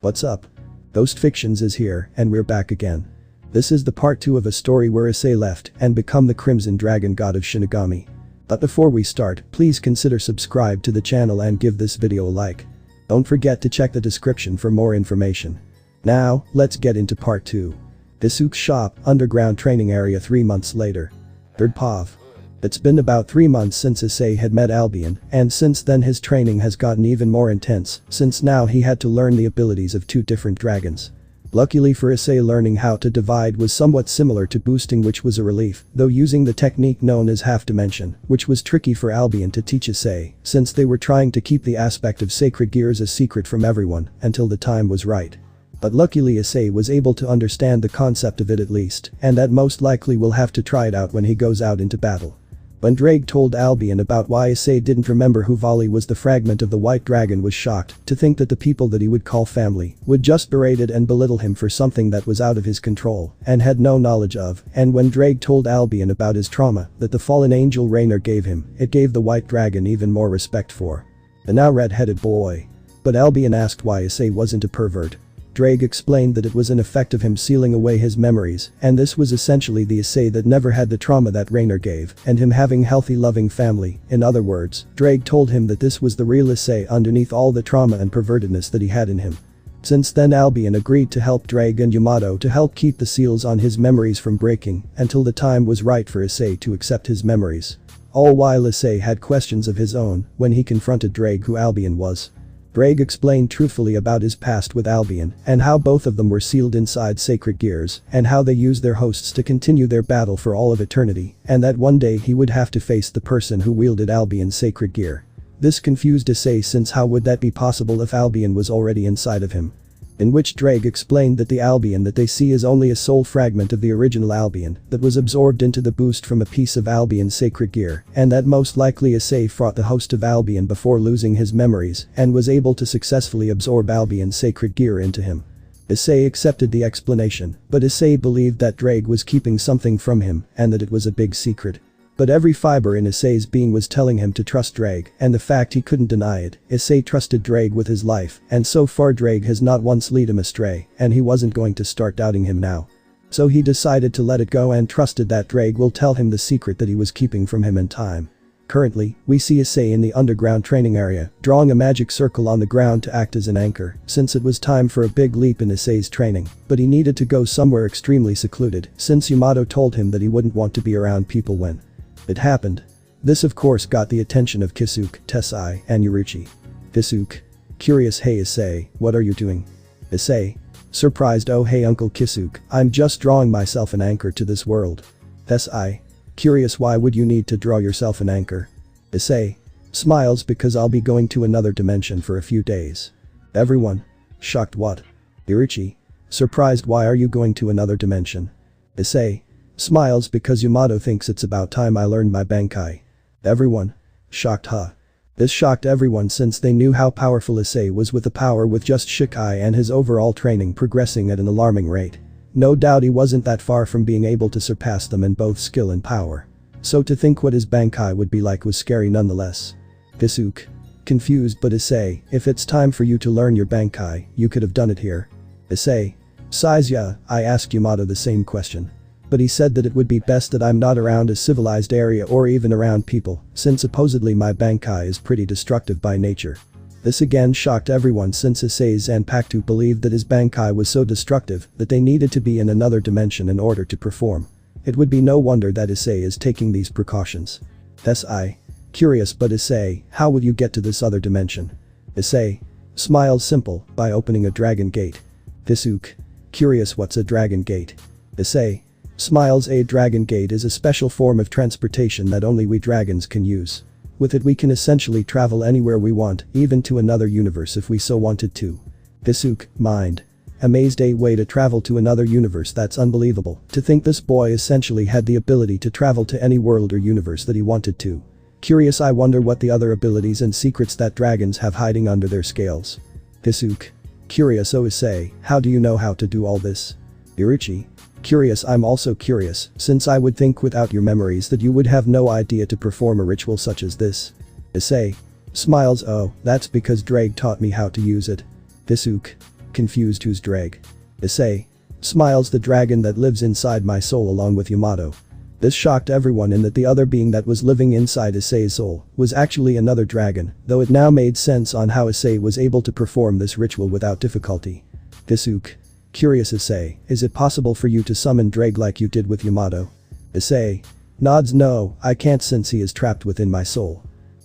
What's up? Ghost Fictions is here, and we're back again. This is the part 2 of a story where Issei left and become the Crimson Dragon God of Shinigami. But before we start, please consider subscribe to the channel and give this video a like. Don't forget to check the description for more information. Now, let's get into part 2. Issei's shop, underground training area 3 months later. Third Pav. It's been about 3 months since Issei had met Albion, and since then his training has gotten even more intense, since now he had to learn the abilities of 2 different dragons. Luckily for Issei, learning how to divide was somewhat similar to boosting, which was a relief, though using the technique known as half dimension, which was tricky for Albion to teach Issei, since they were trying to keep the aspect of sacred gears a secret from everyone until the time was right. But luckily Issei was able to understand the concept of it at least, and that most likely will have to try it out when he goes out into battle. When Ddraig told Albion about why Issei didn't remember who Vali was, the fragment of the white dragon was shocked to think that the people that he would call family would just berated and belittle him for something that was out of his control and had no knowledge of, and when Ddraig told Albion about his trauma that the fallen angel Raynor gave him, it gave the white dragon even more respect for the now red-headed boy. But Albion asked why Issei wasn't a pervert. Ddraig explained that it was an effect of him sealing away his memories, and this was essentially the Issei that never had the trauma that Raynor gave, and him having healthy loving family. In other words, Ddraig told him that this was the real Issei underneath all the trauma and pervertedness that he had in him. Since then Albion agreed to help Ddraig and Yamato to help keep the seals on his memories from breaking until the time was right for Issei to accept his memories. All while Issei had questions of his own when he confronted Ddraig who Albion was. Ddraig explained truthfully about his past with Albion and how both of them were sealed inside sacred gears and how they used their hosts to continue their battle for all of eternity, and that one day he would have to face the person who wielded Albion's sacred gear. This confused Issei, since how would that be possible if Albion was already inside of him? In which Ddraig explained that the Albion that they see is only a soul fragment of the original Albion that was absorbed into the boost from a piece of Albion's sacred gear, and that most likely Issei fought the host of Albion before losing his memories and was able to successfully absorb Albion's sacred gear into him. Issei accepted the explanation, but Issei believed that Ddraig was keeping something from him and that it was a big secret. But every fiber in Issei's being was telling him to trust Ddraig, and the fact he couldn't deny it, Issei trusted Ddraig with his life, and so far Ddraig has not once led him astray, and he wasn't going to start doubting him now. So he decided to let it go and trusted that Ddraig will tell him the secret that he was keeping from him in time. Currently, we see Issei in the underground training area, drawing a magic circle on the ground to act as an anchor, since it was time for a big leap in Issei's training, but he needed to go somewhere extremely secluded, since Yamato told him that he wouldn't want to be around people when it happened. This of course got the attention of Kisuke, Tessai, and Yuruchi. Kisuke. Curious, hey Issei, what are you doing? Issei. Surprised, oh hey Uncle Kisuke, I'm just drawing myself an anchor to this world. Tessai. Curious, why would you need to draw yourself an anchor? Issei. Smiles, because I'll be going to another dimension for a few days. Everyone. Shocked, what? Yuruchi. Surprised, why are you going to another dimension? Issei. Smiles, because Yamato thinks it's about time I learned my Bankai. Everyone. Shocked, huh? This shocked everyone since they knew how powerful Issei was with the power with just Shikai and his overall training progressing at an alarming rate. No doubt he wasn't that far from being able to surpass them in both skill and power. So to think what his Bankai would be like was scary nonetheless. Kisuke. Confused, but Issei, if it's time for you to learn your Bankai, you could have done it here. Issei. Size, yeah, I asked Yamato the same question. But he said that it would be best that I'm not around a civilized area or even around people, since supposedly my Bankai is pretty destructive by nature. This again shocked everyone since Issei Zanpakuto believed that his Bankai was so destructive that they needed to be in another dimension in order to perform. It would be no wonder that Issei is taking these precautions. Tessai. Curious, but Issei, how will you get to this other dimension? Issei. Smiles, simple, by opening a dragon gate. Kisuke. Curious, what's a dragon gate? Issei. Smiles, a dragon gate is a special form of transportation that only we dragons can use. With it we can essentially travel anywhere we want, even to another universe if we so wanted to. Kisuke, mind. Amazed, a way to travel to another universe, that's unbelievable, to think this boy essentially had the ability to travel to any world or universe that he wanted to. Curious, I wonder what the other abilities and secrets that dragons have hiding under their scales. Kisuke. Curious, oh Issei, how do you know how to do all this? Yuruchi. Curious, I'm also curious, since I would think without your memories that you would have no idea to perform a ritual such as this. Issei. Smiles, oh, that's because Ddraig taught me how to use it. Kisuke. confused. Who's Ddraig? Issei. Smiles. The dragon that lives inside my soul along with Yamato. This shocked everyone in that the other being that was living inside Issei's soul was actually another dragon, though it now made sense on how Issei was able to perform this ritual without difficulty. Kisuke. Curious. Issei, is it possible for you to summon Ddraig like you did with Yamato? Issei. Nods. No, I can't since he is trapped within my soul.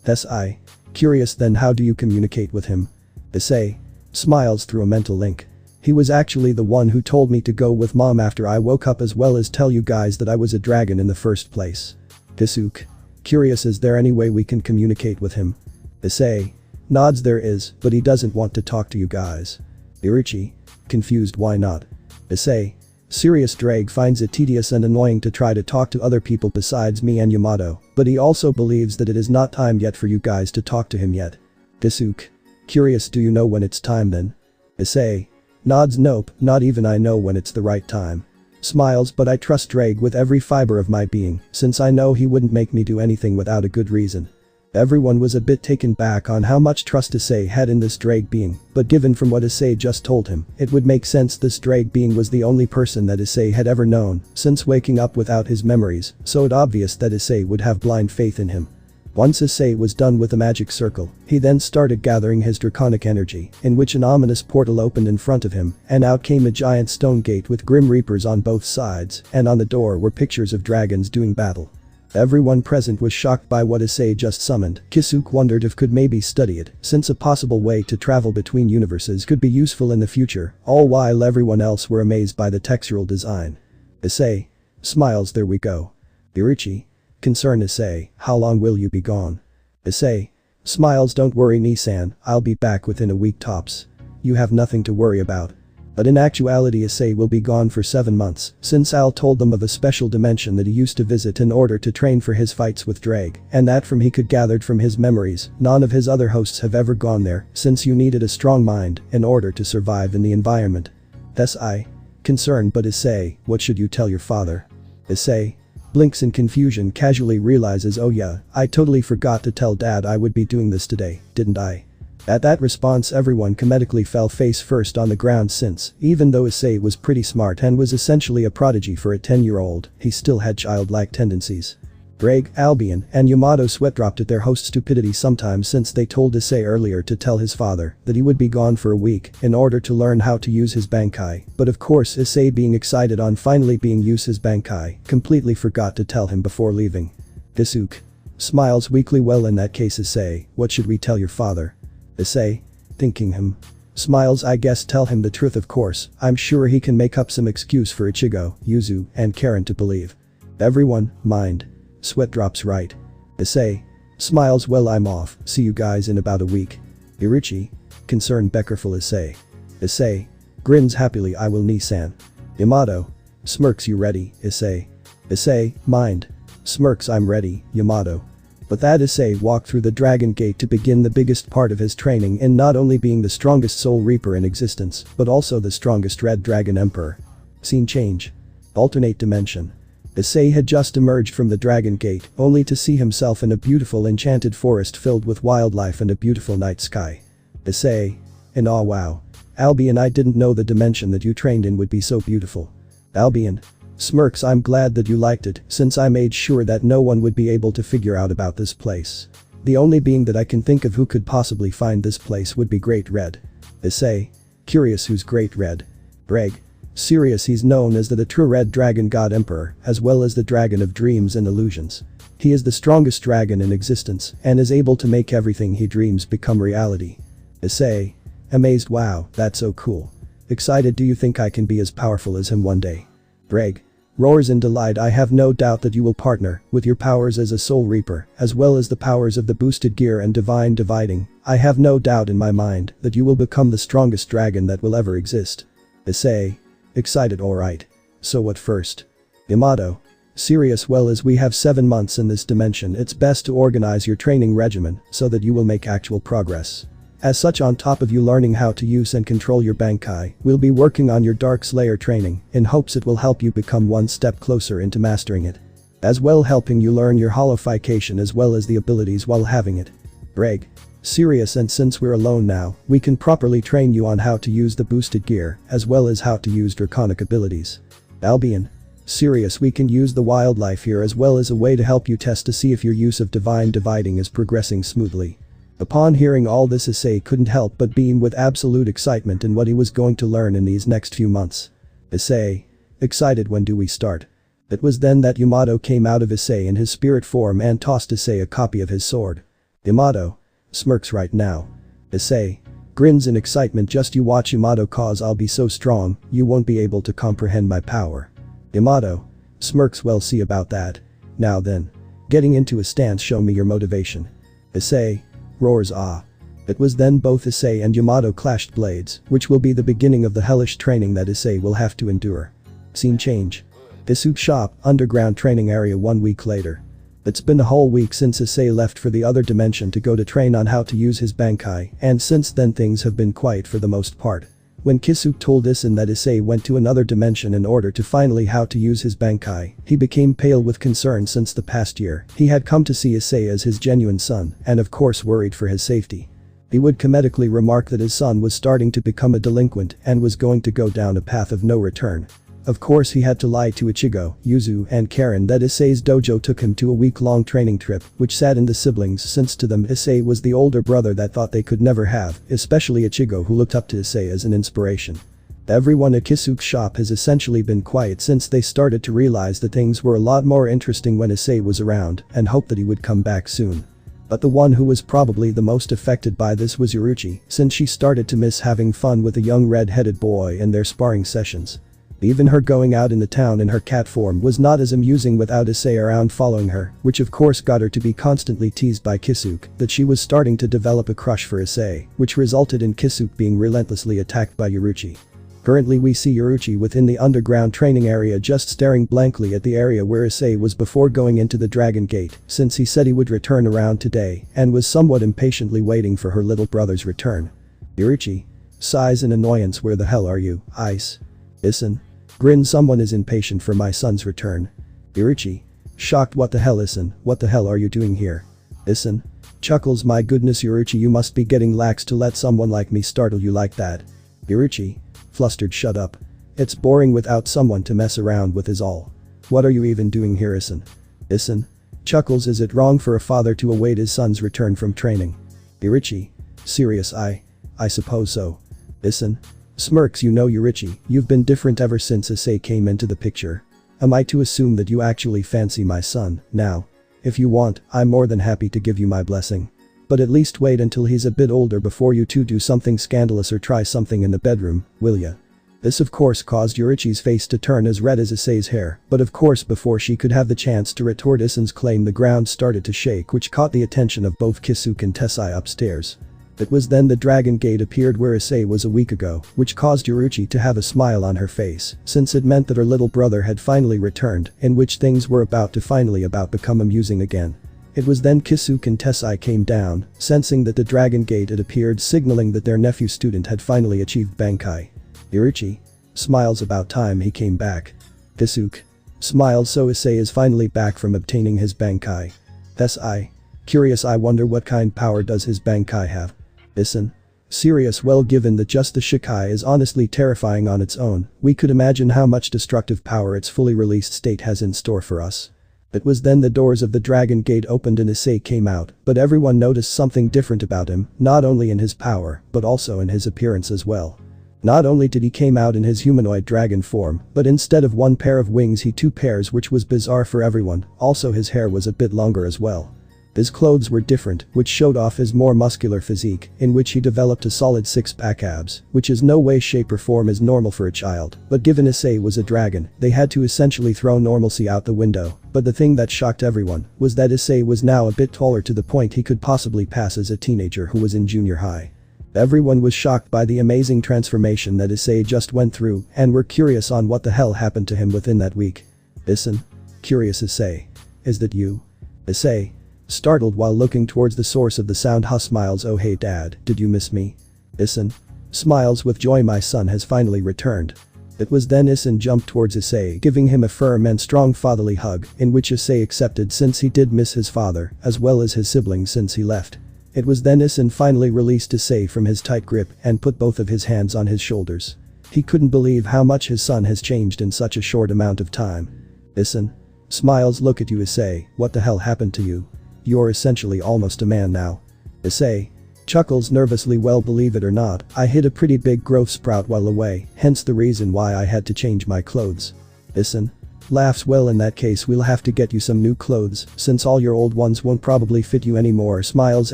I. Curious. Then how do you communicate with him? Issei. Smiles. Through a mental link. He was actually the one who told me to go with mom after I woke up, as well as tell you guys that I was a dragon in the first place. Kisuke. Curious. Is there any way we can communicate with him? Issei. Nods. There is, but he doesn't want to talk to you guys. Irichi. Confused. Why not? Issei. Serious. Ddraig finds it tedious and annoying to try to talk to other people besides me and Yamato, but he also believes that it is not time yet for you guys to talk to him yet. Kisuke. Curious. Do you know when it's time then? Issei. Nods. Nope, not even I know when it's the right time. Smiles. But I trust Ddraig with every fiber of my being, since I know he wouldn't make me do anything without a good reason. Everyone was a bit taken back on how much trust Issei had in this Ddraig being, but given from what Issei just told him, it would make sense this Ddraig being was the only person that Issei had ever known since waking up without his memories, so it obvious that Issei would have blind faith in him. Once Issei was done with the magic circle, he then started gathering his draconic energy, in which an ominous portal opened in front of him, and out came a giant stone gate with grim reapers on both sides, and on the door were pictures of dragons doing battle. Everyone present was shocked by what Issei just summoned. Kisuke wondered if could maybe study it, since a possible way to travel between universes could be useful in the future, all while everyone else were amazed by the textural design. Issei. Smiles. There we go. Irichi. Concerned. Issei, how long will you be gone? Issei. Smiles. Don't worry Nissan, I'll be back within a week tops. You have nothing to worry about. But in actuality Issei will be gone for 7 months, since Al told them of a special dimension that he used to visit in order to train for his fights with Ddraig, and that from he could gathered from his memories, none of his other hosts have ever gone there, since you needed a strong mind in order to survive in the environment. I. Concerned. But Issei, what should you tell your father? Issei. Blinks in confusion, casually realizes, oh yeah, I totally forgot to tell dad I would be doing this today, didn't I? At that response everyone comedically fell face first on the ground, since, even though Issei was pretty smart and was essentially a prodigy for a 10-year-old, he still had childlike tendencies. Ddraig, Albion, and Yamato sweat dropped at their host's stupidity sometimes, since they told Issei earlier to tell his father that he would be gone for a week in order to learn how to use his Bankai, but of course Issei, being excited on finally being use his Bankai, completely forgot to tell him before leaving. Kisuke. Smiles weakly. Well, in that case Issei, what should we tell your father? Issei. Thinking him. Smiles. I guess tell him the truth, of course, I'm sure he can make up some excuse for Ichigo, Yuzu, and Karen to believe. Everyone, mind. Sweat drops. Right. Issei. Smiles. Well, I'm off, see you guys in about a week. Irichi. Concerned. Beckerful. Issei. Issei. Grins happily. I will Nissan. Yamato. Smirks. You ready, Issei? Issei. Mind. Smirks. I'm ready, Yamato. But that Issei walked through the Dragon Gate to begin the biggest part of his training in not only being the strongest Soul Reaper in existence, but also the strongest Red Dragon Emperor. Scene change. Alternate dimension. Issei had just emerged from the Dragon Gate, only to see himself in a beautiful enchanted forest filled with wildlife and a beautiful night sky. Issei. In awe. Wow. Albion, I didn't know the dimension that you trained in would be so beautiful. Albion. Smirks. I'm glad that you liked it, since I made sure that no one would be able to figure out about this place. The only being that I can think of who could possibly find this place would be Great Red. Issei. Curious. Who's Great Red? Ddraig. Serious. He's known as the true Red Dragon God Emperor, as well as the Dragon of Dreams and Illusions. He is the strongest dragon in existence, and is able to make everything he dreams become reality. Issei. Amazed. Wow, that's so cool. Excited. Do you think I can be as powerful as him one day? Ddraig. Roars in delight. I have no doubt that you will partner with your powers as a Soul Reaper, as well as the powers of the boosted gear and divine dividing. I have no doubt in my mind that you will become the strongest dragon that will ever exist. Issei. Excited. Alright. So what first? Yamato. Serious. Well, as we have 7 months in this dimension, it's best to organize your training regimen so that you will make actual progress. As such, on top of you learning how to use and control your Bankai, we'll be working on your Dark Slayer training in hopes it will help you become one step closer into mastering it. As well helping you learn your holification as well as the abilities while having it. Ddraig. Serious, and since we're alone now, we can properly train you on how to use the boosted gear, as well as how to use draconic abilities. Albion. Serious, we can use the wildlife here as well as a way to help you test to see if your use of divine dividing is progressing smoothly. Upon hearing all this, Issei couldn't help but beam with absolute excitement in what he was going to learn in these next few months. Issei. Excited, when do we start? It was then that Yamato came out of Issei in his spirit form and tossed Issei a copy of his sword. Yamato. Smirks right now. Issei. Grins in excitement. Just you watch, Yamato, cause I'll be so strong, you won't be able to comprehend my power. Yamato. Smirks, well, see about that. Now then. Getting into a stance, show me your motivation. Issei. Roars, ah. It was then both Issei and Yamato clashed blades, which will be the beginning of the hellish training that Issei will have to endure. Scene change. Issei's shop, underground training area 1 week later. It's been a whole week since Issei left for the other dimension to go to train on how to use his Bankai, and since then things have been quiet for the most part. When Kisuke told Issei that Issei went to another dimension in order to finally how to use his Bankai, he became pale with concern. Since the past year, he had come to see Issei as his genuine son, and of course worried for his safety. He would comedically remark that his son was starting to become a delinquent and was going to go down a path of no return. Of course he had to lie to Ichigo, Yuzu, and Karen that Issei's dojo took him to a week-long training trip, which saddened the siblings since to them Issei was the older brother that thought they could never have, especially Ichigo, who looked up to Issei as an inspiration. Everyone at Kisuke's shop has essentially been quiet since they started to realize that things were a lot more interesting when Issei was around, and hoped that he would come back soon. But the one who was probably the most affected by this was Yoruchi, since she started to miss having fun with a young red-headed boy in their sparring sessions. Even her going out in the town in her cat form was not as amusing without Issei around following her, which of course got her to be constantly teased by Kisuke that she was starting to develop a crush for Issei, which resulted in Kisuke being relentlessly attacked by Yoruchi. Currently we see Yoruchi within the underground training area, just staring blankly at the area where Issei was before going into the Dragon Gate, since he said he would return around today and was somewhat impatiently waiting for her little brother's return. Yoruchi. Sighs in annoyance, where the hell are you, Ice? Issei. Grin, someone is impatient for my son's return. Yoruchi. Shocked, what the hell, Issei, what the hell are you doing here? Issei. Chuckles, my goodness Yoruchi, you must be getting lax to let someone like me startle you like that. Yoruchi. Flustered, shut up. It's boring without someone to mess around with is all. What are you even doing here, Issei? Issei. Chuckles, is it wrong for a father to await his son's return from training? Yoruchi. Serious, I suppose so. Issei. Smirks, you know Yoruchi, you've been different ever since Issei came into the picture. Am I to assume that you actually fancy my son now? If you want, I'm more than happy to give you my blessing. But at least wait until he's a bit older before you two do something scandalous or try something in the bedroom, will ya? This of course caused Yoruchi's face to turn as red as Issei's hair, but of course before she could have the chance to retort Issei's claim, the ground started to shake, which caught the attention of both Kisuke and Tessai upstairs. It was then the Dragon Gate appeared where Issei was a week ago, which caused Yoruchi to have a smile on her face, since it meant that her little brother had finally returned, in which things were about to become amusing again. It was then Kisuke and Tessai came down, sensing that the Dragon Gate had appeared, signaling that their nephew student had finally achieved Bankai. Yoruchi. Smiles, about time he came back. Kisuke. Smiles, so Issei is finally back from obtaining his Bankai. Tessai. Curious, I wonder what kind power does his Bankai have? Issei. Serious, well, given that just the Shikai is honestly terrifying on its own, we could imagine how much destructive power its fully released state has in store for us. It was then the doors of the Dragon Gate opened and Issei came out, but everyone noticed something different about him, not only in his power, but also in his appearance as well. Not only did he came out in his humanoid dragon form, but instead of one pair of wings he two pairs, which was bizarre for everyone. Also his hair was a bit longer as well. His clothes were different, which showed off his more muscular physique, in which he developed a solid six-pack abs, which is no way, shape or form is normal for a child, but given Issei was a dragon, they had to essentially throw normalcy out the window. But the thing that shocked everyone was that Issei was now a bit taller, to the point he could possibly pass as a teenager who was in junior high. Everyone was shocked by the amazing transformation that Issei just went through and were curious on what the hell happened to him within that week. Issei. Curious Issei. Is that you? Issei. Startled while looking towards the source of the sound. Smiles, oh hey dad, did you miss me? Issei. Smiles with joy, my son has finally returned. It was then Issei jumped towards Issei, giving him a firm and strong fatherly hug, in which Issei accepted since he did miss his father, as well as his siblings since he left. It was then Issei finally released Issei from his tight grip and put both of his hands on his shoulders. He couldn't believe how much his son has changed in such a short amount of time. Issei smiles. Look at you, Issei, what the hell happened to you? You're essentially almost a man now. Issei chuckles nervously. Well, believe it or not, I hit a pretty big growth sprout while away, hence the reason why I had to change my clothes. Issei laughs. Well, in that case we'll have to get you some new clothes, since all your old ones won't probably fit you anymore. Smiles.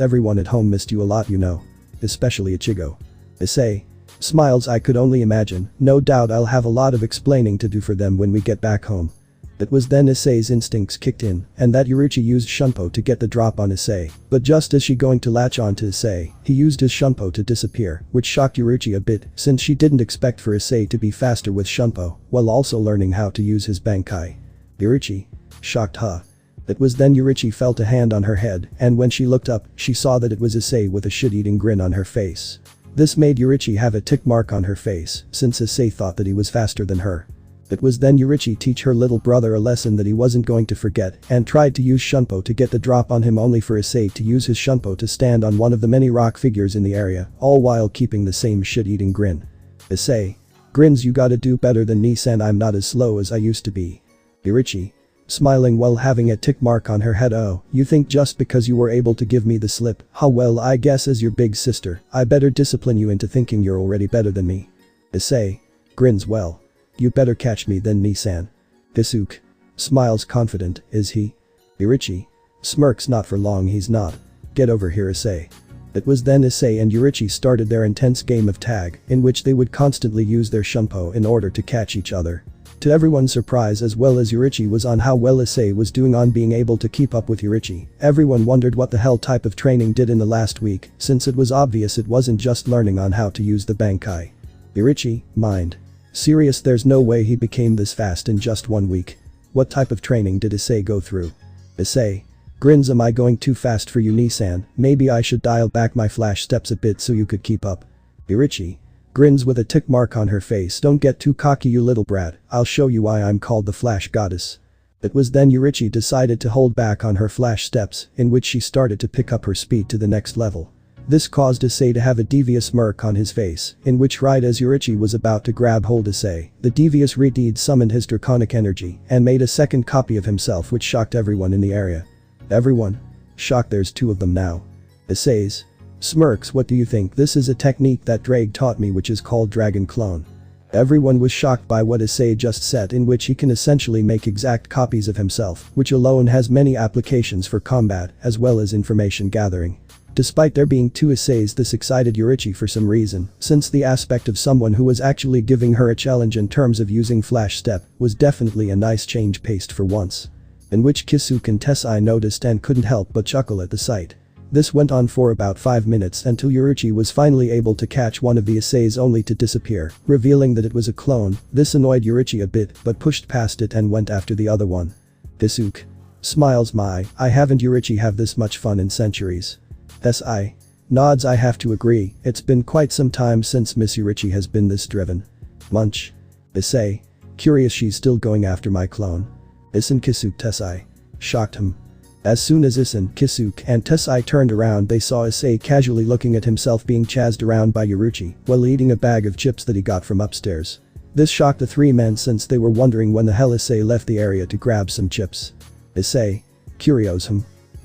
Everyone at home missed you a lot, you know. Especially Ichigo. Issei smiles. I could only imagine, no doubt I'll have a lot of explaining to do for them when we get back home. It was then Issei's instincts kicked in, and that Yuruchi used Shunpo to get the drop on Issei, but just as she going to latch on to Issei, he used his Shunpo to disappear, which shocked Yuruchi a bit since she didn't expect for Issei to be faster with Shunpo, while also learning how to use his Bankai. Yuruchi shocked. Huh? It was then Yuruchi felt a hand on her head, and when she looked up, she saw that it was Issei with a shit-eating grin on her face. This made Yuruchi have a tick mark on her face, since Issei thought that he was faster than her. It was then Yuruchi teach her little brother a lesson that he wasn't going to forget and tried to use Shunpo to get the drop on him, only for Issei to use his Shunpo to stand on one of the many rock figures in the area, all while keeping the same shit-eating grin. Issei grins. You gotta do better than Nissan, I'm not as slow as I used to be. Yuruchi smiling while having a tick mark on her head. Oh, you think just because you were able to give me the slip, how well I guess as your big sister, I better discipline you into thinking you're already better than me. Issei grins. Well, you better catch me then, Nissan. Issei smiles confident. Is he? Yuruchi smirks. Not for long he's not. Get over here, Issei. It was then Issei and Yuruchi started their intense game of tag, in which they would constantly use their Shunpo in order to catch each other. To everyone's surprise, as well as Yuruchi was on how well Issei was doing on being able to keep up with Yuruchi, everyone wondered what the hell type of training did in the last week, since it was obvious it wasn't just learning on how to use the Bankai. Yuruchi mind. Serious, there's no way he became this fast in just 1 week. What type of training did Issei go through? Issei grins. Am I going too fast for you, Nissan? Maybe I should dial back my flash steps a bit so you could keep up. Yuruchi grins with a tick mark on her face. Don't get too cocky, you little brat, I'll show you why I'm called the Flash Goddess. It was then Yuruchi decided to hold back on her flash steps, in which she started to pick up her speed to the next level. This caused Issei to have a devious smirk on his face, in which right as Yuruchi was about to grab hold Issei, the devious Redeed summoned his draconic energy and made a second copy of himself, which shocked everyone in the area. Everyone shocked. There's 2 of them now. Issei's smirks. What do you think? This is a technique that Ddraig taught me, which is called Dragon Clone. Everyone was shocked by what Issei just said, in which he can essentially make exact copies of himself, which alone has many applications for combat as well as information gathering. Despite there being 2 Isseis, this excited Yuruchi for some reason, since the aspect of someone who was actually giving her a challenge in terms of using flash step was definitely a nice change paced for once. In which Kisuke and Tessai noticed and couldn't help but chuckle at the sight. This went on for about 5 minutes until Yuruchi was finally able to catch one of the Isseis, only to disappear, revealing that it was a clone. This annoyed Yuruchi a bit but pushed past it and went after the other one. Kisuke smiles. I haven't Yuruchi have this much fun in centuries. Issei nods. I have to agree, it's been quite some time since Miss Yuruchi has been this driven. Munch. Issei curious. She's still going after my clone. Issei Kisuke Tessai shocked him. As soon as Issei, Kisuke and Tessai turned around, they saw Issei casually looking at himself being chased around by Yuruchi while eating a bag of chips that he got from upstairs. This shocked the 3 men since they were wondering when the hell Issei left the area to grab some chips. Issei curious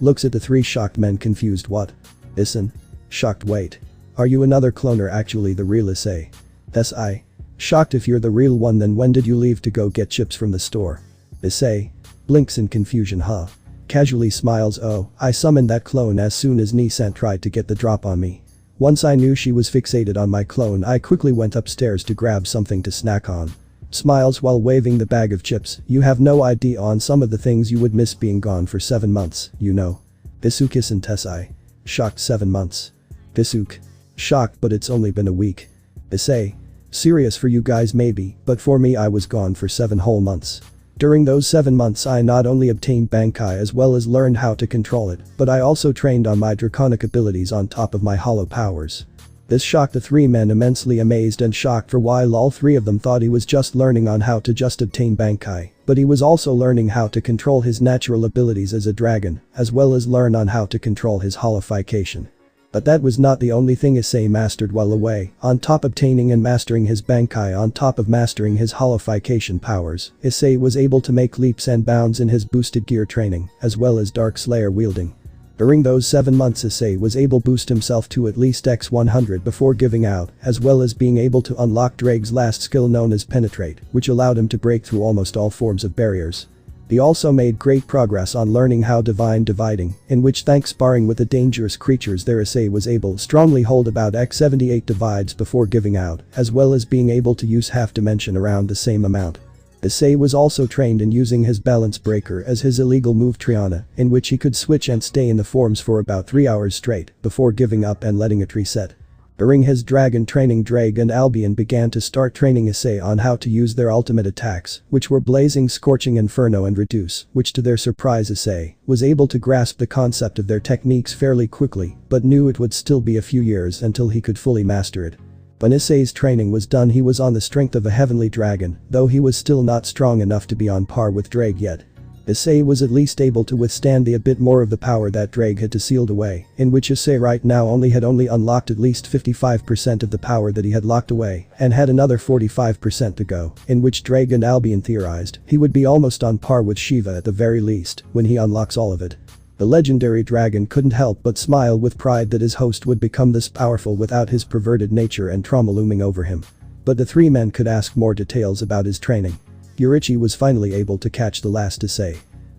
looks at the 3 shocked men confused. What? Issei shocked. Wait. Are you another cloner, actually the real Issei? Issei shocked. If you're the real one, then when did you leave to go get chips from the store? Issei blinks in confusion. Huh? Casually smiles. Oh, I summoned that clone as soon as Nissan tried to get the drop on me. Once I knew she was fixated on my clone, I quickly went upstairs to grab something to snack on. Smiles while waving the bag of chips. You have no idea on some of the things you would miss being gone for 7 months, you know. Issei and Tessai shocked. 7 months. Kisuke shocked. But it's only been a week. Issei serious. For you guys maybe, but for me I was gone for 7 whole months. During those 7 months I not only obtained Bankai as well as learned how to control it, but I also trained on my draconic abilities on top of my hollow powers. This shocked the 3 men, immensely amazed and shocked, for while all 3 of them thought he was just learning on how to just obtain Bankai, but he was also learning how to control his natural abilities as a dragon, as well as learn on how to control his holification. But that was not the only thing Issei mastered while away. On top of obtaining and mastering his Bankai, on top of mastering his holification powers, Issei was able to make leaps and bounds in his boosted gear training, as well as Dark Slayer wielding. During those 7 months Issei was able to boost himself to at least X100 before giving out, as well as being able to unlock Ddraig's last skill known as Penetrate, which allowed him to break through almost all forms of barriers. He also made great progress on learning how Divine Dividing, in which thanks sparring with the dangerous creatures there Issei was able to strongly hold about X78 divides before giving out, as well as being able to use half dimension around the same amount. Issei was also trained in using his balance breaker as his illegal move Triana, in which he could switch and stay in the forms for about 3 hours straight before giving up and letting it reset. During his dragon training, Ddraig and Albion began to start training Issei on how to use their ultimate attacks, which were Blazing, Scorching, Inferno and Reduce, which to their surprise Issei was able to grasp the concept of their techniques fairly quickly, but knew it would still be a few years until he could fully master it. When Issei's training was done, he was on the strength of a heavenly dragon, though he was still not strong enough to be on par with Ddraig yet. Issei was at least able to withstand a bit more of the power that Ddraig had sealed away, in which Issei right now only unlocked at least 55% of the power that he had locked away, and had another 45% to go, in which Ddraig and Albion theorized he would be almost on par with Shiva at the very least, when he unlocks all of it. The legendary dragon couldn't help but smile with pride that his host would become this powerful without his perverted nature and trauma looming over him. But the 3 men could ask more details about his training. Yurichi was finally able to catch the last Issei.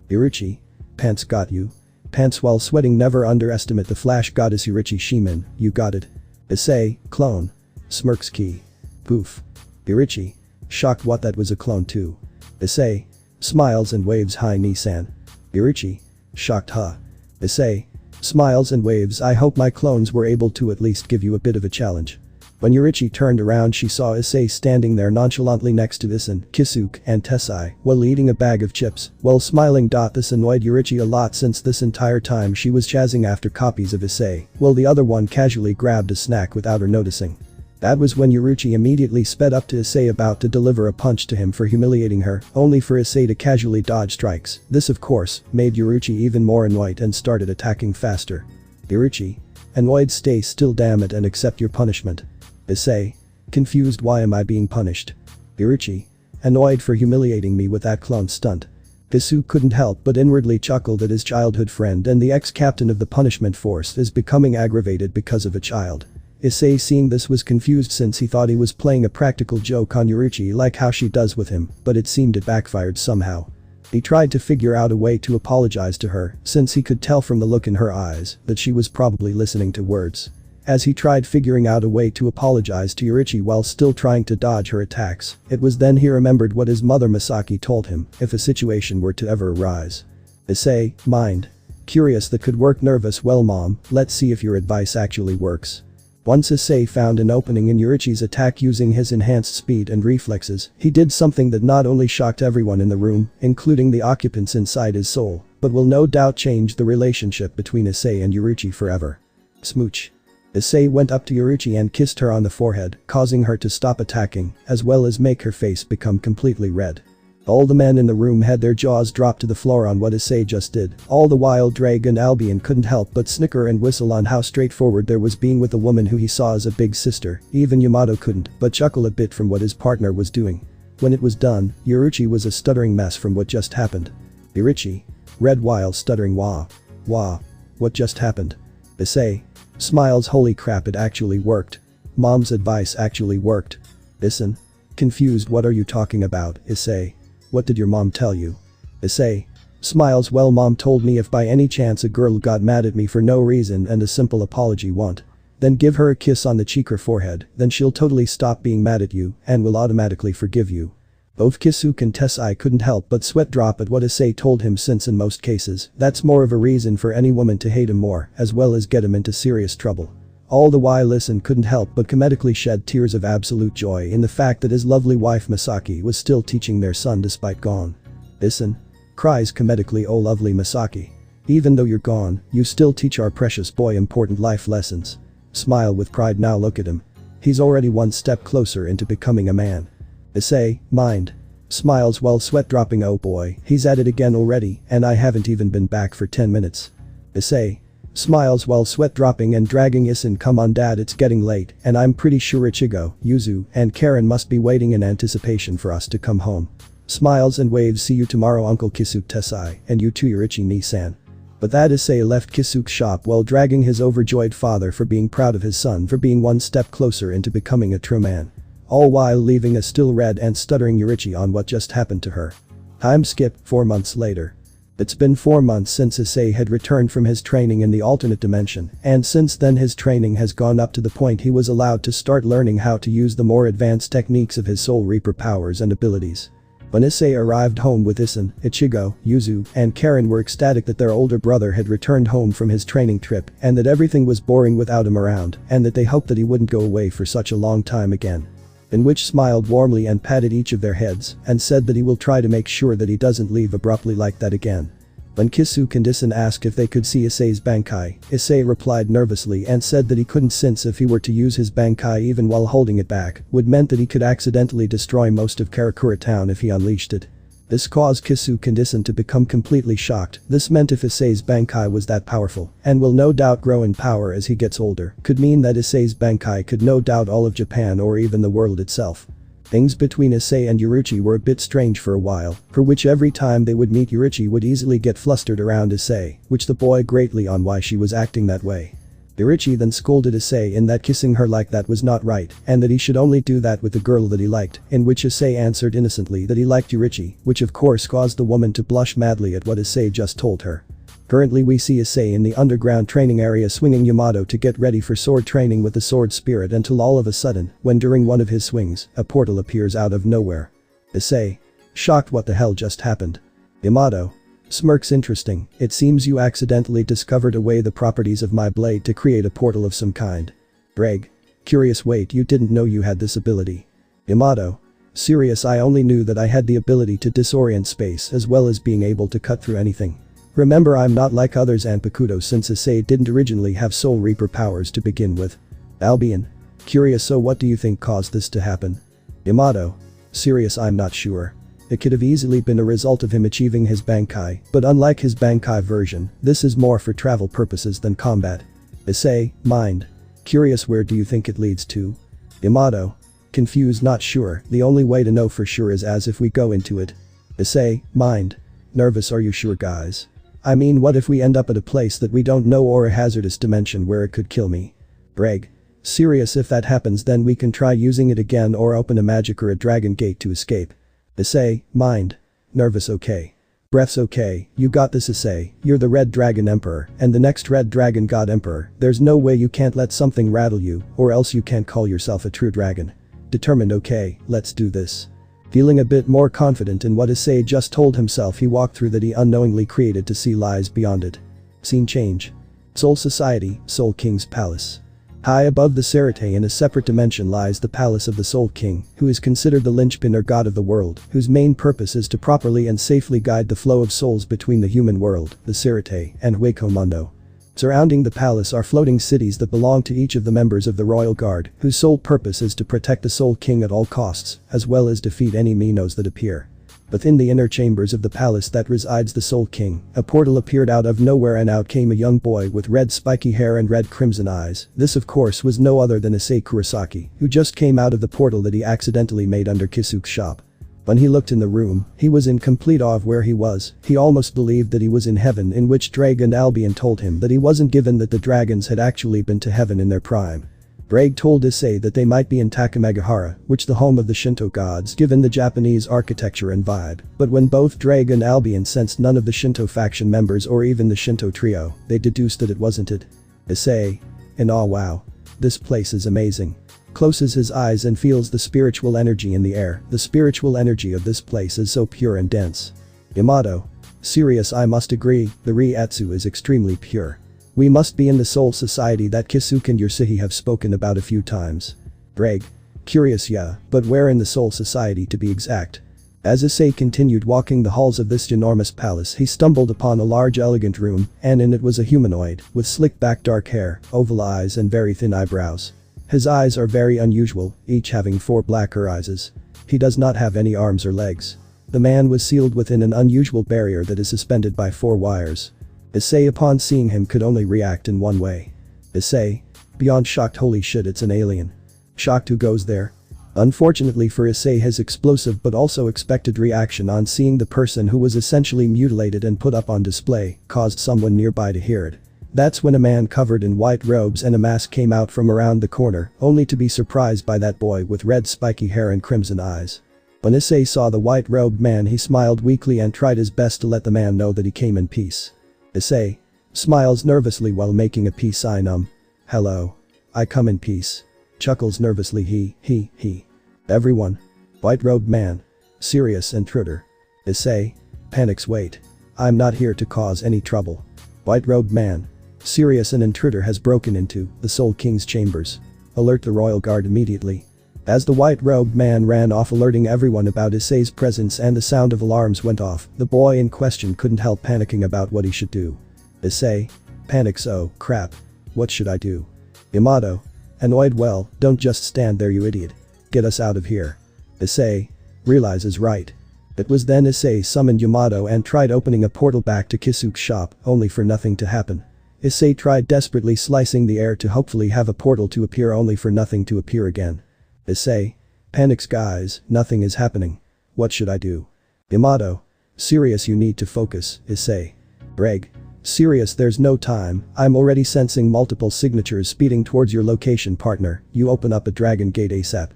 Yurichi? Pants got you? Pants while sweating, never underestimate the flash goddess Yurichi Shimin, you got it. Issei, clone. Smirks key. Poof. Yurichi. Shocked, what, that was a clone too? Issei. Smiles and waves, hi Nissan. Yurichi. Shocked, huh? Issei. Smiles and waves, I hope my clones were able to at least give you a bit of a challenge. When Yurichi turned around, she saw Issei standing there nonchalantly next to Issei, Kisuke, and Tessai while eating a bag of chips while smiling. This annoyed Yurichi a lot since this entire time she was chasing after copies of Issei while the other one casually grabbed a snack without her noticing. That was when Yurichi immediately sped up to Issei, about to deliver a punch to him for humiliating her, only for Issei to casually dodge strikes. This of course made Yurichi even more annoyed and started attacking faster. Yurichi. Annoyed, stay still, damn it, and accept your punishment. Issei. Confused, why am I being punished? Yurichi. Annoyed for humiliating me with that clone stunt. Kisuke couldn't help but inwardly chuckle that his childhood friend and the ex-captain of the punishment force is becoming aggravated because of a child. Issei, seeing this, was confused since he thought he was playing a practical joke on Yurichi like how she does with him, but it seemed it backfired somehow. He tried to figure out a way to apologize to her since he could tell from the look in her eyes that she was probably listening to words. As he tried figuring out a way to apologize to Yurichi while still trying to dodge her attacks, it was then he remembered what his mother Misaki told him if a situation were to ever arise. Issei, mind. Curious, that could work. Nervous, well mom, let's see if your advice actually works. Once Issei found an opening in Yurichi's attack using his enhanced speed and reflexes, he did something that not only shocked everyone in the room, including the occupants inside his soul, but will no doubt change the relationship between Issei and Yurichi forever. Smooch. Issei went up to Yurichi and kissed her on the forehead, causing her to stop attacking, as well as make her face become completely red. All the men in the room had their jaws drop to the floor on what Issei just did. All the while Ddraig and Albion couldn't help but snicker and whistle on how straightforward there was being with the woman who he saw as a big sister. Even Yamato couldn't but chuckle a bit from what his partner was doing. When it was done, Yurichi was a stuttering mess from what just happened. Yurichi. Red while stuttering, wah. Wah. What just happened? Issei. Smiles, holy crap, it actually worked. Mom's advice actually worked. Listen. Confused, what are you talking about, Issei? What did your mom tell you? Issei. Smiles, well mom told me if by any chance a girl got mad at me for no reason and a simple apology won't, then give her a kiss on the cheek or forehead, then she'll totally stop being mad at you and will automatically forgive you. Both Kisuke and Tessai couldn't help but sweat drop at what Issei told him, since in most cases, that's more of a reason for any woman to hate him more, as well as get him into serious trouble. All the while Issei couldn't help but comedically shed tears of absolute joy in the fact that his lovely wife Misaki was still teaching their son despite gone. Issei. Cries comedically, oh lovely Misaki. Even though you're gone, you still teach our precious boy important life lessons. Smile with pride, now look at him. He's already one step closer into becoming a man. Issei, mind. Smiles while sweat dropping, oh boy, he's at it again already, and I haven't even been back for 10 minutes. Issei. Smiles while sweat dropping and dragging Issei. Come on dad, it's getting late and I'm pretty sure Ichigo, Yuzu, and Karen must be waiting in anticipation for us to come home. Smiles and waves. See you tomorrow Uncle Kisuke Tessai, and you too Yorichi Ni-san. But that Issei left Kisuke's shop while dragging his overjoyed father for being proud of his son for being one step closer into becoming a true man. All while leaving a still red and stuttering Yorichi on what just happened to her. Time skip, 4 months later. It's been 4 months since Issei had returned from his training in the alternate dimension, and since then his training has gone up to the point he was allowed to start learning how to use the more advanced techniques of his Soul Reaper powers and abilities. When Issei arrived home with Issei, Ichigo, Yuzu, and Karen were ecstatic that their older brother had returned home from his training trip and that everything was boring without him around and that they hoped that he wouldn't go away for such a long time again. In which smiled warmly and patted each of their heads and said that he will try to make sure that he doesn't leave abruptly like that again. When Kisuke and Issei asked if they could see Issei's Bankai, Issei replied nervously and said that he couldn't since if he were to use his Bankai even while holding it back would meant that he could accidentally destroy most of Karakura town if he unleashed it. This caused Kisuke and Issei to become completely shocked. This meant if Issei's Bankai was that powerful and will no doubt grow in power as he gets older could mean that Issei's Bankai could no doubt all of Japan or even the world itself. Things between Issei and Yorichi were a bit strange for a while, for which every time they would meet Yorichi would easily get flustered around Issei, which the boy greatly on why she was acting that way. Yorichi then scolded Issei in that kissing her like that was not right and that he should only do that with the girl that he liked, in which Issei answered innocently that he liked Yorichi, which of course caused the woman to blush madly at what Issei just told her. Currently we see Issei in the underground training area swinging Yamato to get ready for sword training with the sword spirit until all of a sudden, when during one of his swings, a portal appears out of nowhere. Issei. Shocked, what the hell just happened? Yamato. Smirks. Interesting, it seems you accidentally discovered away the properties of my blade to create a portal of some kind. Ddraig. Curious, wait, you didn't know you had this ability? Yamato. Serious, I only knew that I had the ability to disorient space as well as being able to cut through anything. Remember, I'm not like others and Pakuto since Issei didn't originally have Soul Reaper powers to begin with. Albion. Curious, so what do you think caused this to happen? Yamato. Serious, I'm not sure. It could have easily been a result of him achieving his Bankai, but unlike his Bankai version, this is more for travel purposes than combat. Issei. Mind. Curious, where do you think it leads to? Yamato. Confused, not sure, the only way to know for sure is as if we go into it. Issei. Mind. Nervous, are you sure guys? I mean, what if we end up at a place that we don't know or a hazardous dimension where it could kill me? Ddraig. Serious, if that happens then we can try using it again or open a magic or a dragon gate to escape. Issei. Mind. Nervous. Okay. Breaths. Okay, you got this Issei, you're the Red Dragon Emperor and the next Red Dragon God Emperor, there's no way you can't let something rattle you or else you can't call yourself a true dragon. Determined. Okay, let's do this. Feeling a bit more confident in what Issei just told himself, he walked through that he unknowingly created to see lies beyond it. Scene change. Soul Society, Soul King's Palace. High above the Cerate in a separate dimension lies the palace of the Soul King, who is considered the linchpin or god of the world, whose main purpose is to properly and safely guide the flow of souls between the human world, the Cerate, and Hueco Mundo. Surrounding the palace are floating cities that belong to each of the members of the royal guard, whose sole purpose is to protect the Soul King at all costs, as well as defeat any Minos that appear. Within the inner chambers of the palace that resides the Soul King, a portal appeared out of nowhere and out came a young boy with red spiky hair and red crimson eyes. This of course was no other than Issei Kurosaki, who just came out of the portal that he accidentally made under Kisuke's shop. When he looked in the room, he was in complete awe of where he was. He almost believed that he was in heaven, in which Ddraig and Albion told him that he wasn't given that the dragons had actually been to heaven in their prime. Ddraig told Issei that they might be in Takamagahara, which the home of the Shinto gods given the Japanese architecture and vibe, but when both Ddraig and Albion sensed none of the Shinto faction members or even the Shinto trio, they deduced that it wasn't it. Issei. In awe. Wow. This place is amazing. Closes his eyes and feels the spiritual energy in the air. The spiritual energy of this place is so pure and dense. Yamato. Serious, I must agree, the Riatsu is extremely pure. We must be in the Soul Society that Kisuke and Yorichi have spoken about a few times. Ddraig. Curious, yeah, but where in the Soul Society to be exact? As Issei continued walking the halls of this ginormous palace, he stumbled upon a large elegant room, and in it was a humanoid, with slick back dark hair, oval eyes and very thin eyebrows. His eyes are very unusual, each having 4 black irises. He does not have any arms or legs. The man was sealed within an unusual barrier that is suspended by 4 wires. Issei upon seeing him could only react in one way. Issei. Beyond shocked, holy shit, it's an alien. Shocked, who goes there? Unfortunately for Issei, his explosive but also expected reaction on seeing the person who was essentially mutilated and put up on display caused someone nearby to hear it. That's when a man covered in white robes and a mask came out from around the corner, only to be surprised by that boy with red spiky hair and crimson eyes. When Issei saw the white-robed man, he smiled weakly and tried his best to let the man know that he came in peace. Issei smiles nervously while making a peace sign. Hello. I come in peace. Chuckles nervously. He. Everyone. White-robed man. Serious intruder. Issei panics. Wait. I'm not here to cause any trouble. White-robed man. Serious, an intruder has broken into the Soul King's chambers. Alert the royal guard immediately. As the white-robed man ran off alerting everyone about Issei's presence and the sound of alarms went off, the boy in question couldn't help panicking about what he should do. Issei panics. Oh crap. What should I do? Yamato. Annoyed. Well, don't just stand there, you idiot. Get us out of here. Issei realizes right. It was then Issei summoned Yamato and tried opening a portal back to Kisuke's shop, only for nothing to happen. Issei tried desperately slicing the air to hopefully have a portal to appear, only for nothing to appear again. Issei panics. Guys, nothing is happening. What should I do? Yamato. Serious, you need to focus. Issei. Ddraig. Serious, there's no time, I'm already sensing multiple signatures speeding towards your location, partner. You open up a dragon gate ASAP.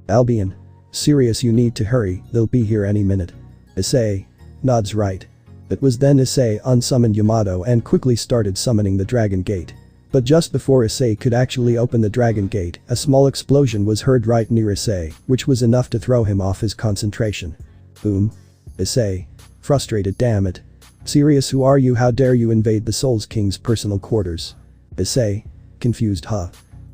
Albion. Serious, you need to hurry, they'll be here any minute. Issei nods right. It was then Issei unsummoned Yamato and quickly started summoning the dragon gate. But just before Issei could actually open the dragon gate, a small explosion was heard right near Issei, which was enough to throw him off his concentration. Boom. Issei frustrated. Damn it. Serious, who are you? How dare you invade the Soul King's personal quarters? Issei confused.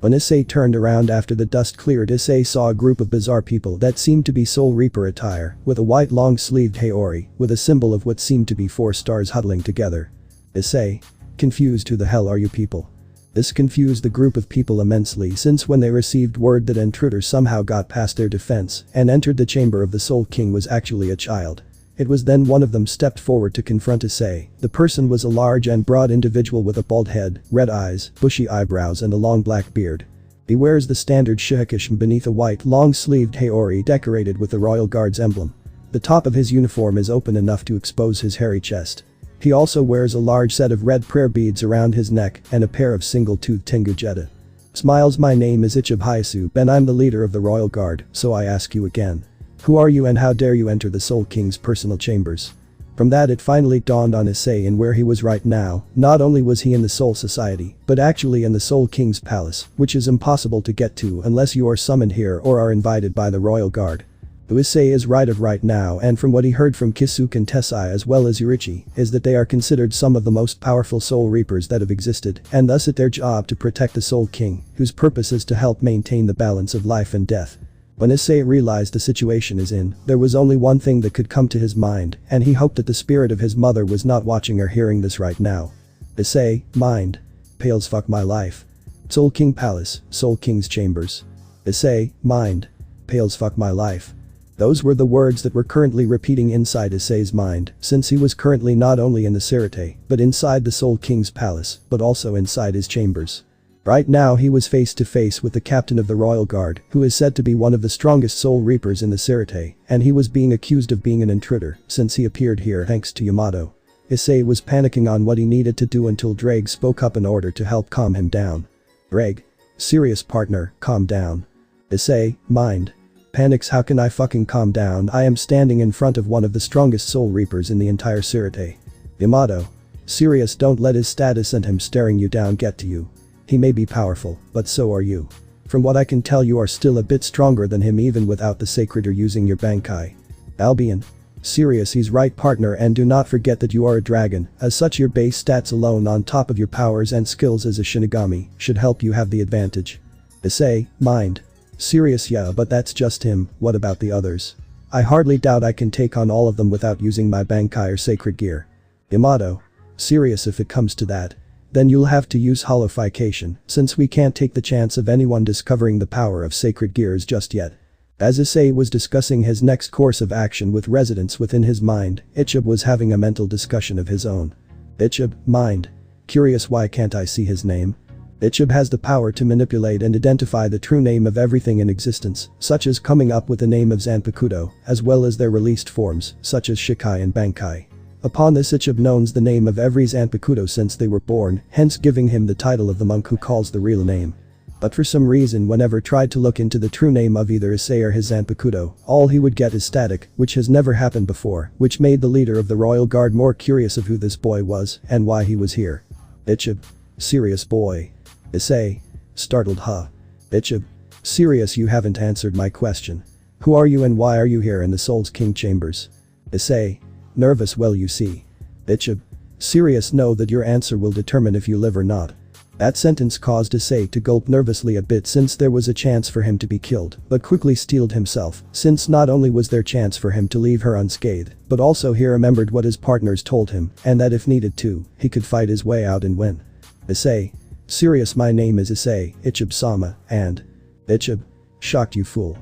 When Issei turned around after the dust cleared, Issei saw a group of bizarre people that seemed to be Soul Reaper attire, with a white long-sleeved haori, with a symbol of what seemed to be 4 stars huddling together. Issei confused. Who the hell are you people? This confused the group of people immensely, since when they received word that intruder somehow got past their defense and entered the chamber of the Soul King was actually a child. It was then one of them stepped forward to confront Issei. The person was a large and broad individual with a bald head, red eyes, bushy eyebrows and a long black beard. He wears the standard shihakishin beneath a white long-sleeved haori decorated with the royal guard's emblem. The top of his uniform is open enough to expose his hairy chest. He also wears a large set of red prayer beads around his neck and a pair of single-toothed Tengu-jetta. Smiles. My name is Ichiban Hyasu Ben, I'm the leader of the royal guard, so I ask you again. Who are you and how dare you enter the Soul King's personal chambers? From that it finally dawned on Issei in where he was right now. Not only was he in the Soul Society, but actually in the Soul King's palace, which is impossible to get to unless you are summoned here or are invited by the royal guard. Issei is right now, and from what he heard from Kisuke and Tessai as well as Yurichi, is that they are considered some of the most powerful Soul Reapers that have existed, and thus it's their job to protect the Soul King, whose purpose is to help maintain the balance of life and death. When Issei realized the situation is in, there was only one thing that could come to his mind, and he hoped that the spirit of his mother was not watching or hearing this right now. Issei mind. Pales. Fuck my life. Soul King Palace, Soul King's chambers. Issei mind. Pales. Fuck my life. Those were the words that were currently repeating inside Issei's mind, since he was currently not only in the Sirte, but inside the Soul King's palace, but also inside his chambers. Right now he was face to face with the captain of the royal guard, who is said to be one of the strongest Soul Reapers in the Sirte, and he was being accused of being an intruder since he appeared here thanks to Yamato. Issei was panicking on what he needed to do until Ddraig spoke up in order to help calm him down. Ddraig. Serious, partner, calm down. Issei mind. Panics. How can I fucking calm down? I am standing in front of one of the strongest Soul Reapers in the entire Sirte. Yamato. Serious, don't let his status and him staring you down get to you. He may be powerful, but so are you. From what I can tell, you are still a bit stronger than him even without the sacred or using your Bankai. Albion. Serious, he's right, partner, and do not forget that you are a dragon, as such your base stats alone on top of your powers and skills as a Shinigami should help you have the advantage. Issei mind. Serious, yeah, but that's just him. What about the others? I hardly doubt I can take on all of them without using my Bankai or sacred gear. Yamato. Serious, if it comes to that. Then you'll have to use holification, since we can't take the chance of anyone discovering the power of sacred gears just yet. As Issei was discussing his next course of action with residents within his mind, Ichiban was having a mental discussion of his own. Ichib, mind. Curious why can't I see his name? Ichib has the power to manipulate and identify the true name of everything in existence, such as coming up with the name of Zanpakuto, as well as their released forms, such as Shikai and Bankai. Upon this, Ichib knows the name of every Zanpakuto since they were born, hence giving him the title of the monk who calls the real name. But for some reason, whenever tried to look into the true name of either Issei or his Zanpakuto, all he would get is static, which has never happened before, which made the leader of the royal guard more curious of who this boy was and why he was here. Ichib. Serious boy. Issei. Startled, huh? Ichib. Serious, you haven't answered my question. Who are you and why are you here in the Soul's King chambers? Issei. Nervous, well you see. Ichib. Serious, know that your answer will determine if you live or not. That sentence caused Issei to gulp nervously a bit since there was a chance for him to be killed, but quickly steeled himself, since not only was there chance for him to leave her unscathed, but also he remembered what his partners told him, and that if needed to, he could fight his way out and win. Issei. Serious, my name is Issei, Ichib-sama, and… Ichib. Shocked, you fool.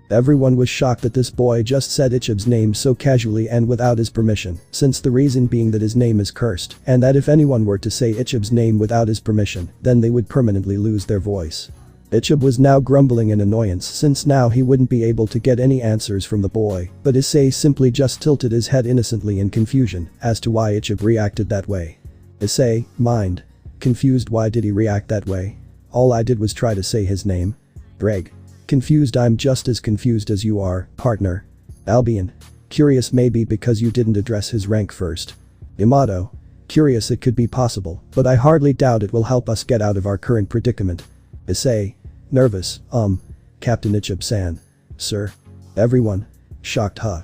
Everyone was shocked that this boy just said Ichib's name so casually and without his permission, since the reason being that his name is cursed, and that if anyone were to say Ichib's name without his permission, then they would permanently lose their voice. Ichib was now grumbling in annoyance since now he wouldn't be able to get any answers from the boy, but Issei simply just tilted his head innocently in confusion as to why Ichib reacted that way. Issei, mind. Confused, why did he react that way? All I did was try to say his name. Ddraig. Confused, I'm just as confused as you are, partner. Albion. Curious, maybe because you didn't address his rank first. Yamato. Curious, it could be possible, but I hardly doubt it will help us get out of our current predicament. Issei. Nervous, Captain Ichib-san. Sir. Everyone. Shocked, huh?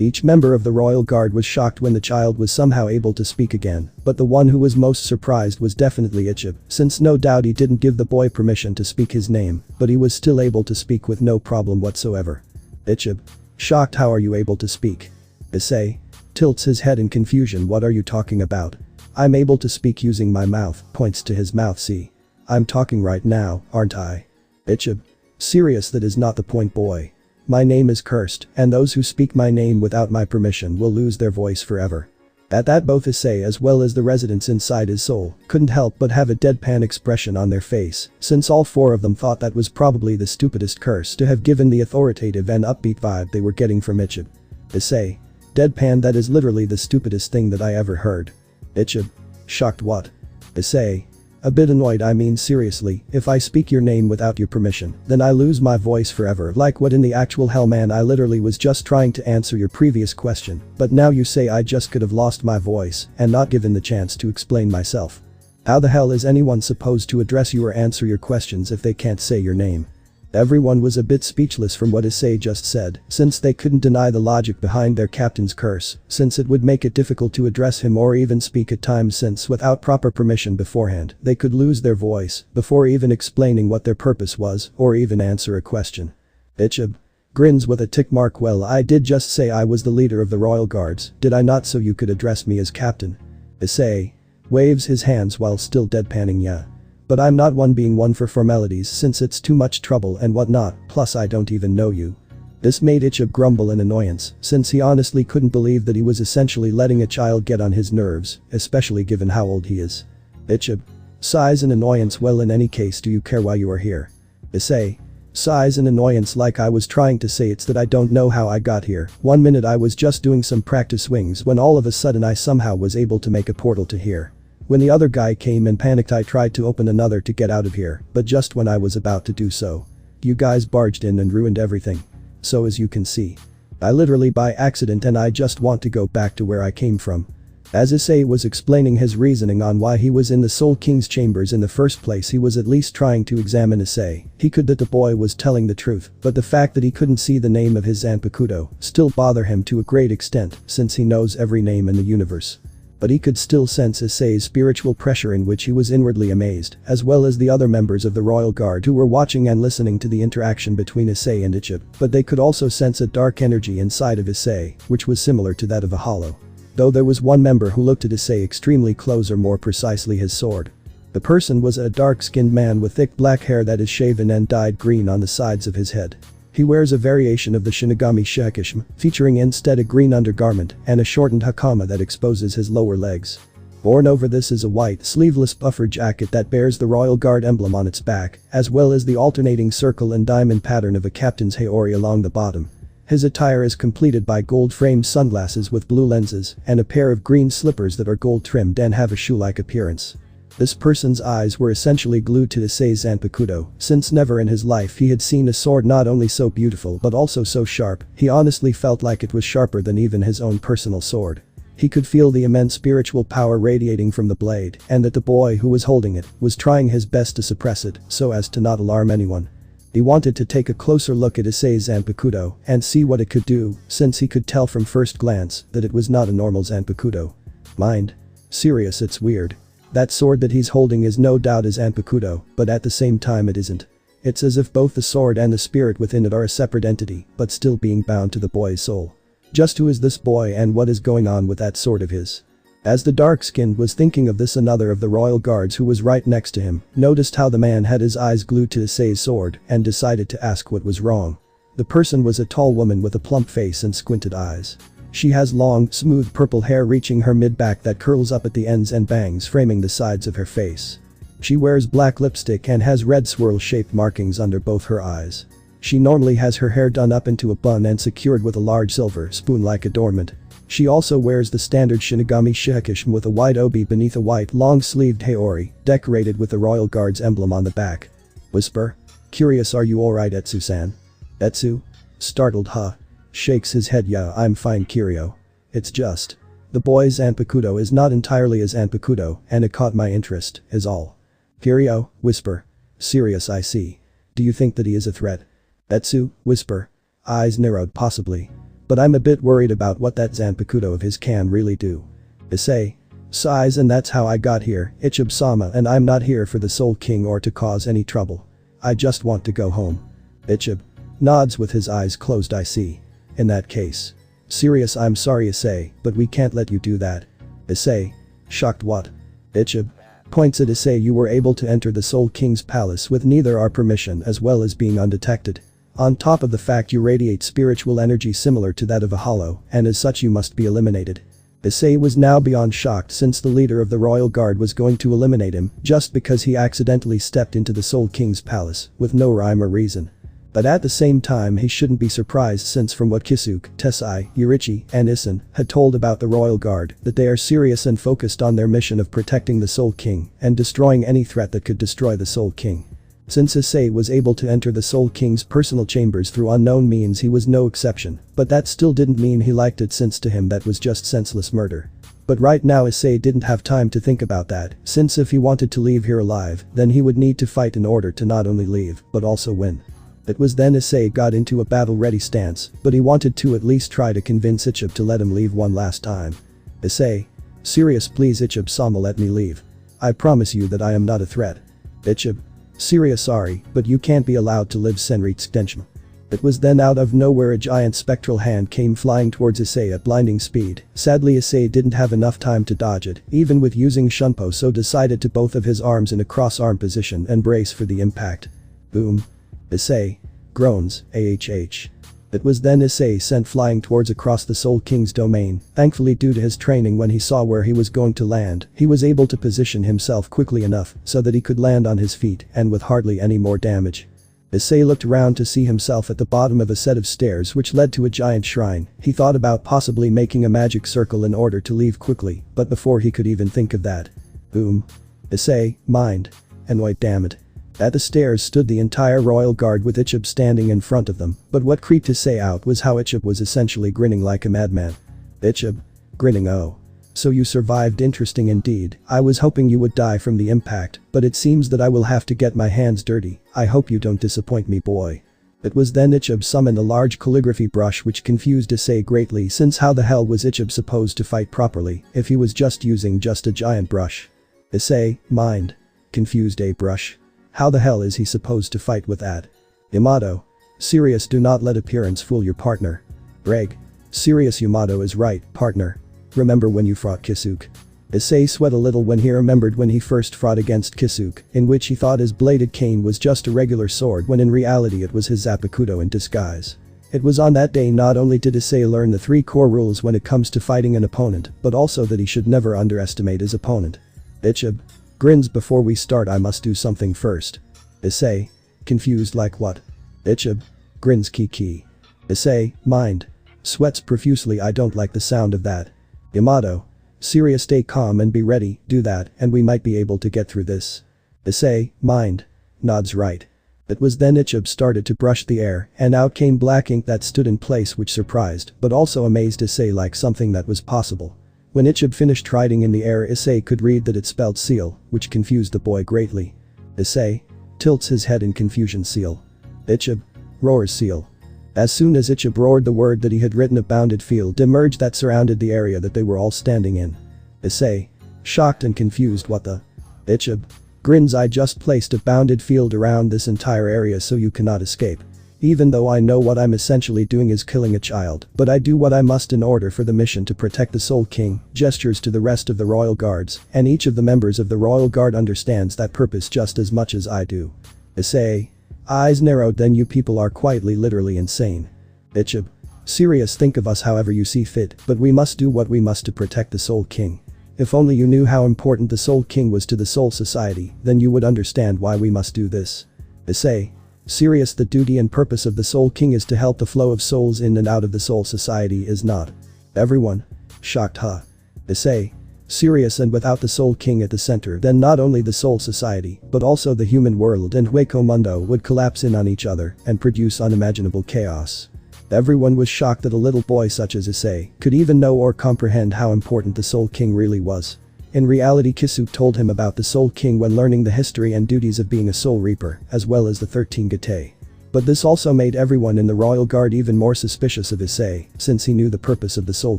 Each member of the royal guard was shocked when the child was somehow able to speak again, but the one who was most surprised was definitely Ichib, since no doubt he didn't give the boy permission to speak his name, but he was still able to speak with no problem whatsoever. Ichib. Shocked, how are you able to speak? Issei. Tilts his head in confusion, what are you talking about? I'm able to speak using my mouth, points to his mouth, see. I'm talking right now, aren't I? Ichib. Serious, that is not the point, boy. My name is cursed, and those who speak my name without my permission will lose their voice forever. At that, both Issei as well as the residents inside his soul couldn't help but have a deadpan expression on their face, since all four of them thought that was probably the stupidest curse to have given the authoritative and upbeat vibe they were getting from Ichib. Issei. Deadpan, that is literally the stupidest thing that I ever heard. Ichib. Shocked, what? Issei. A bit annoyed, I mean seriously, if I speak your name without your permission, then I lose my voice forever, like what in the actual hell, man, I literally was just trying to answer your previous question, but now you say I just could have lost my voice and not given the chance to explain myself. How the hell is anyone supposed to address you or answer your questions if they can't say your name? Everyone was a bit speechless from what Issei just said, since they couldn't deny the logic behind their captain's curse, since it would make it difficult to address him or even speak at times, since without proper permission beforehand, they could lose their voice before even explaining what their purpose was or even answer a question. Ichib. Grins with a tick mark, well, I did just say I was the leader of the royal guards, did I not, so you could address me as captain? Issei. Waves his hands while still deadpanning, yeah. But I'm not one being one for formalities since it's too much trouble and whatnot, plus I don't even know you. This made Ichib grumble in annoyance, since he honestly couldn't believe that he was essentially letting a child get on his nerves, especially given how old he is. Ichib. Sighs in annoyance, well, in any case, do you care why you are here? Issei. Sighs in annoyance, like I was trying to say, it's that I don't know how I got here. 1 minute I was just doing some practice swings when all of a sudden I somehow was able to make a portal to here. When the other guy came and panicked, I tried to open another to get out of here, but just when I was about to do so, you guys barged in and ruined everything. So as you can see, I literally by accident, and I just want to go back to where I came from. As Issei was explaining his reasoning on why he was in the Soul King's chambers in the first place, he was at least trying to examine Issei. He could that the boy was telling the truth, but the fact that he couldn't see the name of his Zanpakuto still bother him to a great extent, since he knows every name in the universe. But he could still sense Issei's spiritual pressure, in which he was inwardly amazed, as well as the other members of the royal guard who were watching and listening to the interaction between Issei and Ichib, but they could also sense a dark energy inside of Issei, which was similar to that of a hollow. Though there was one member who looked at Issei extremely close, or more precisely his sword. The person was a dark-skinned man with thick black hair that is shaven and dyed green on the sides of his head. He wears a variation of the Shinigami shakishima, featuring instead a green undergarment and a shortened hakama that exposes his lower legs. Worn over this is a white, sleeveless puffer jacket that bears the Royal Guard emblem on its back, as well as the alternating circle and diamond pattern of a captain's haori along the bottom. His attire is completed by gold-framed sunglasses with blue lenses and a pair of green slippers that are gold-trimmed and have a shoe-like appearance. This person's eyes were essentially glued to Issei's Zanpakuto, since never in his life he had seen a sword not only so beautiful but also so sharp. He honestly felt like it was sharper than even his own personal sword. He could feel the immense spiritual power radiating from the blade, and that the boy who was holding it was trying his best to suppress it so as to not alarm anyone. He wanted to take a closer look at Issei's Zanpakuto and see what it could do, since he could tell from first glance that it was not a normal Zanpakuto. Mind? Serious, it's weird. That sword that he's holding is no doubt his Zanpakuto, but at the same time it isn't. It's as if both the sword and the spirit within it are a separate entity, but still being bound to the boy's soul. Just who is this boy and what is going on with that sword of his? As the dark-skinned was thinking of this, another of the royal guards who was right next to him noticed how the man had his eyes glued to Issei's sword and decided to ask what was wrong. The person was a tall woman with a plump face and squinted eyes. She has long, smooth purple hair reaching her mid-back that curls up at the ends and bangs framing the sides of her face. She wears black lipstick and has red swirl-shaped markings under both her eyes. She normally has her hair done up into a bun and secured with a large silver spoon-like adornment. She also wears the standard Shinigami shihakishim with a white obi beneath a white long-sleeved haori, decorated with the Royal Guard's emblem on the back. Whisper? Curious, are you alright, Etsu-san? Etsu? Startled, huh? Shakes his head. Yeah, I'm fine, Kiryu. It's just. The boy's Zanpakuto is not entirely his Zanpakuto, and it caught my interest, is all. Kiryu? Whisper. Serious, I see. Do you think that he is a threat? Etsu? Whisper. Eyes narrowed. Possibly. But I'm a bit worried about what that Zanpakuto of his can really do. Issei. Sighs. And that's how I got here, Ichib-sama, and I'm not here for the Soul King or to cause any trouble. I just want to go home. Ichib. Nods with his eyes closed. I see. In that case. Serious, I'm sorry, Issei, but we can't let you do that. Issei. Shocked. What? Ichib. Points at Issei. You were able to enter the Soul King's palace with neither our permission as well as being undetected. On top of the fact you radiate spiritual energy similar to that of a hollow, and as such you must be eliminated. Issei was now beyond shocked, since the leader of the Royal Guard was going to eliminate him just because he accidentally stepped into the Soul King's palace with no rhyme or reason. But at the same time he shouldn't be surprised, since from what Kisuke, Tessai, Yurichi, and Issen had told about the Royal Guard, that they are serious and focused on their mission of protecting the Soul King and destroying any threat that could destroy the Soul King. Since Issei was able to enter the Soul King's personal chambers through unknown means, he was no exception, but that still didn't mean he liked it, since to him that was just senseless murder. But right now Issei didn't have time to think about that, since if he wanted to leave here alive, then he would need to fight in order to not only leave, but also win. It was then Issei got into a battle-ready stance, but he wanted to at least try to convince Ichib to let him leave one last time. Issei. Serious, please Ichib-sama, let me leave. I promise you that I am not a threat. Ichib. Serious, sorry, but you can't be allowed to live, Senritsu Denshima. It was then out of nowhere a giant spectral hand came flying towards Issei at blinding speed. Sadly Issei didn't have enough time to dodge it, even with using Shunpo, so decided to both of his arms in a cross-arm position and brace for the impact. Boom. Issei. Groans, ahh. It was then Issei sent flying towards across the Soul King's domain. Thankfully, due to his training, when he saw where he was going to land, he was able to position himself quickly enough so that he could land on his feet and with hardly any more damage. Issei looked around to see himself at the bottom of a set of stairs which led to a giant shrine. He thought about possibly making a magic circle in order to leave quickly, but before he could even think of that. Boom. Issei, mind. And wait, damn it. At the stairs stood the entire Royal Guard with Ichib standing in front of them, but what creeped Issei out was how Ichib was essentially grinning like a madman. Ichib. Grinning. Oh. So you survived, interesting indeed. I was hoping you would die from the impact, but it seems that I will have to get my hands dirty. I hope you don't disappoint me, boy. It was then Ichib summoned a large calligraphy brush, which confused Issei greatly, since how the hell was Ichib supposed to fight properly if he was just using a giant brush? Issei, mind. Confused, a brush? How the hell is he supposed to fight with that? Yamato. Serious, do not let appearance fool your partner. Ddraig. Serious, Yamato is right, partner. Remember when you fought Kisuke? Issei sweat a little when he remembered when he first fought against Kisuke, in which he thought his bladed cane was just a regular sword when in reality it was his Zanpakuto in disguise. It was on that day not only did Issei learn the 3 core rules when it comes to fighting an opponent, but also that he should never underestimate his opponent. Ichib grins. Before we start, I must do something first. Issei, confused like what? Ichib grins. Kiki. Issei, mind. Sweats profusely. I don't like the sound of that. Yamato. Serious. Stay calm and be ready, do that, and we might be able to get through this. Issei, mind. Nods right. It was then Ichib started to brush the air, and out came black ink that stood in place, which surprised, but also amazed Issei like something that was possible. When Ichib finished writing in the air, Issei could read that it spelled seal, which confused the boy greatly. Issei tilts his head in confusion. Seal. Ichib roars. Seal. As soon as Ichib roared the word that he had written, a bounded field emerged that surrounded the area that they were all standing in. Issei shocked and confused. What the? Ichib grins. I just placed a bounded field around this entire area so you cannot escape. Even though I know what I'm essentially doing is killing a child, but I do what I must in order for the mission to protect the Soul King. Gestures to the rest of the royal guards, and each of the members of the royal guard understands that purpose just as much as I do. Issei eyes narrowed. Then you people are quietly literally insane. Ichib serious. Think of us however you see fit, but we must do what we must to protect the Soul King. If only you knew how important the Soul King was to the Soul Society, then you would understand why we must do this. Issei serious. The duty and purpose of the Soul King is to help the flow of souls in and out of the Soul Society, is not? Everyone shocked. Huh? Issei serious. And without the Soul King at the center, then not only the Soul Society, but also the human world and Hueco Mundo would collapse in on each other and produce unimaginable chaos. Everyone was shocked that a little boy such as Issei could even know or comprehend how important the Soul King really was. In reality, Kisu told him about the Soul King when learning the history and duties of being a Soul Reaper, as well as the 13 Gate. But this also made everyone in the Royal Guard even more suspicious of Issei, since he knew the purpose of the Soul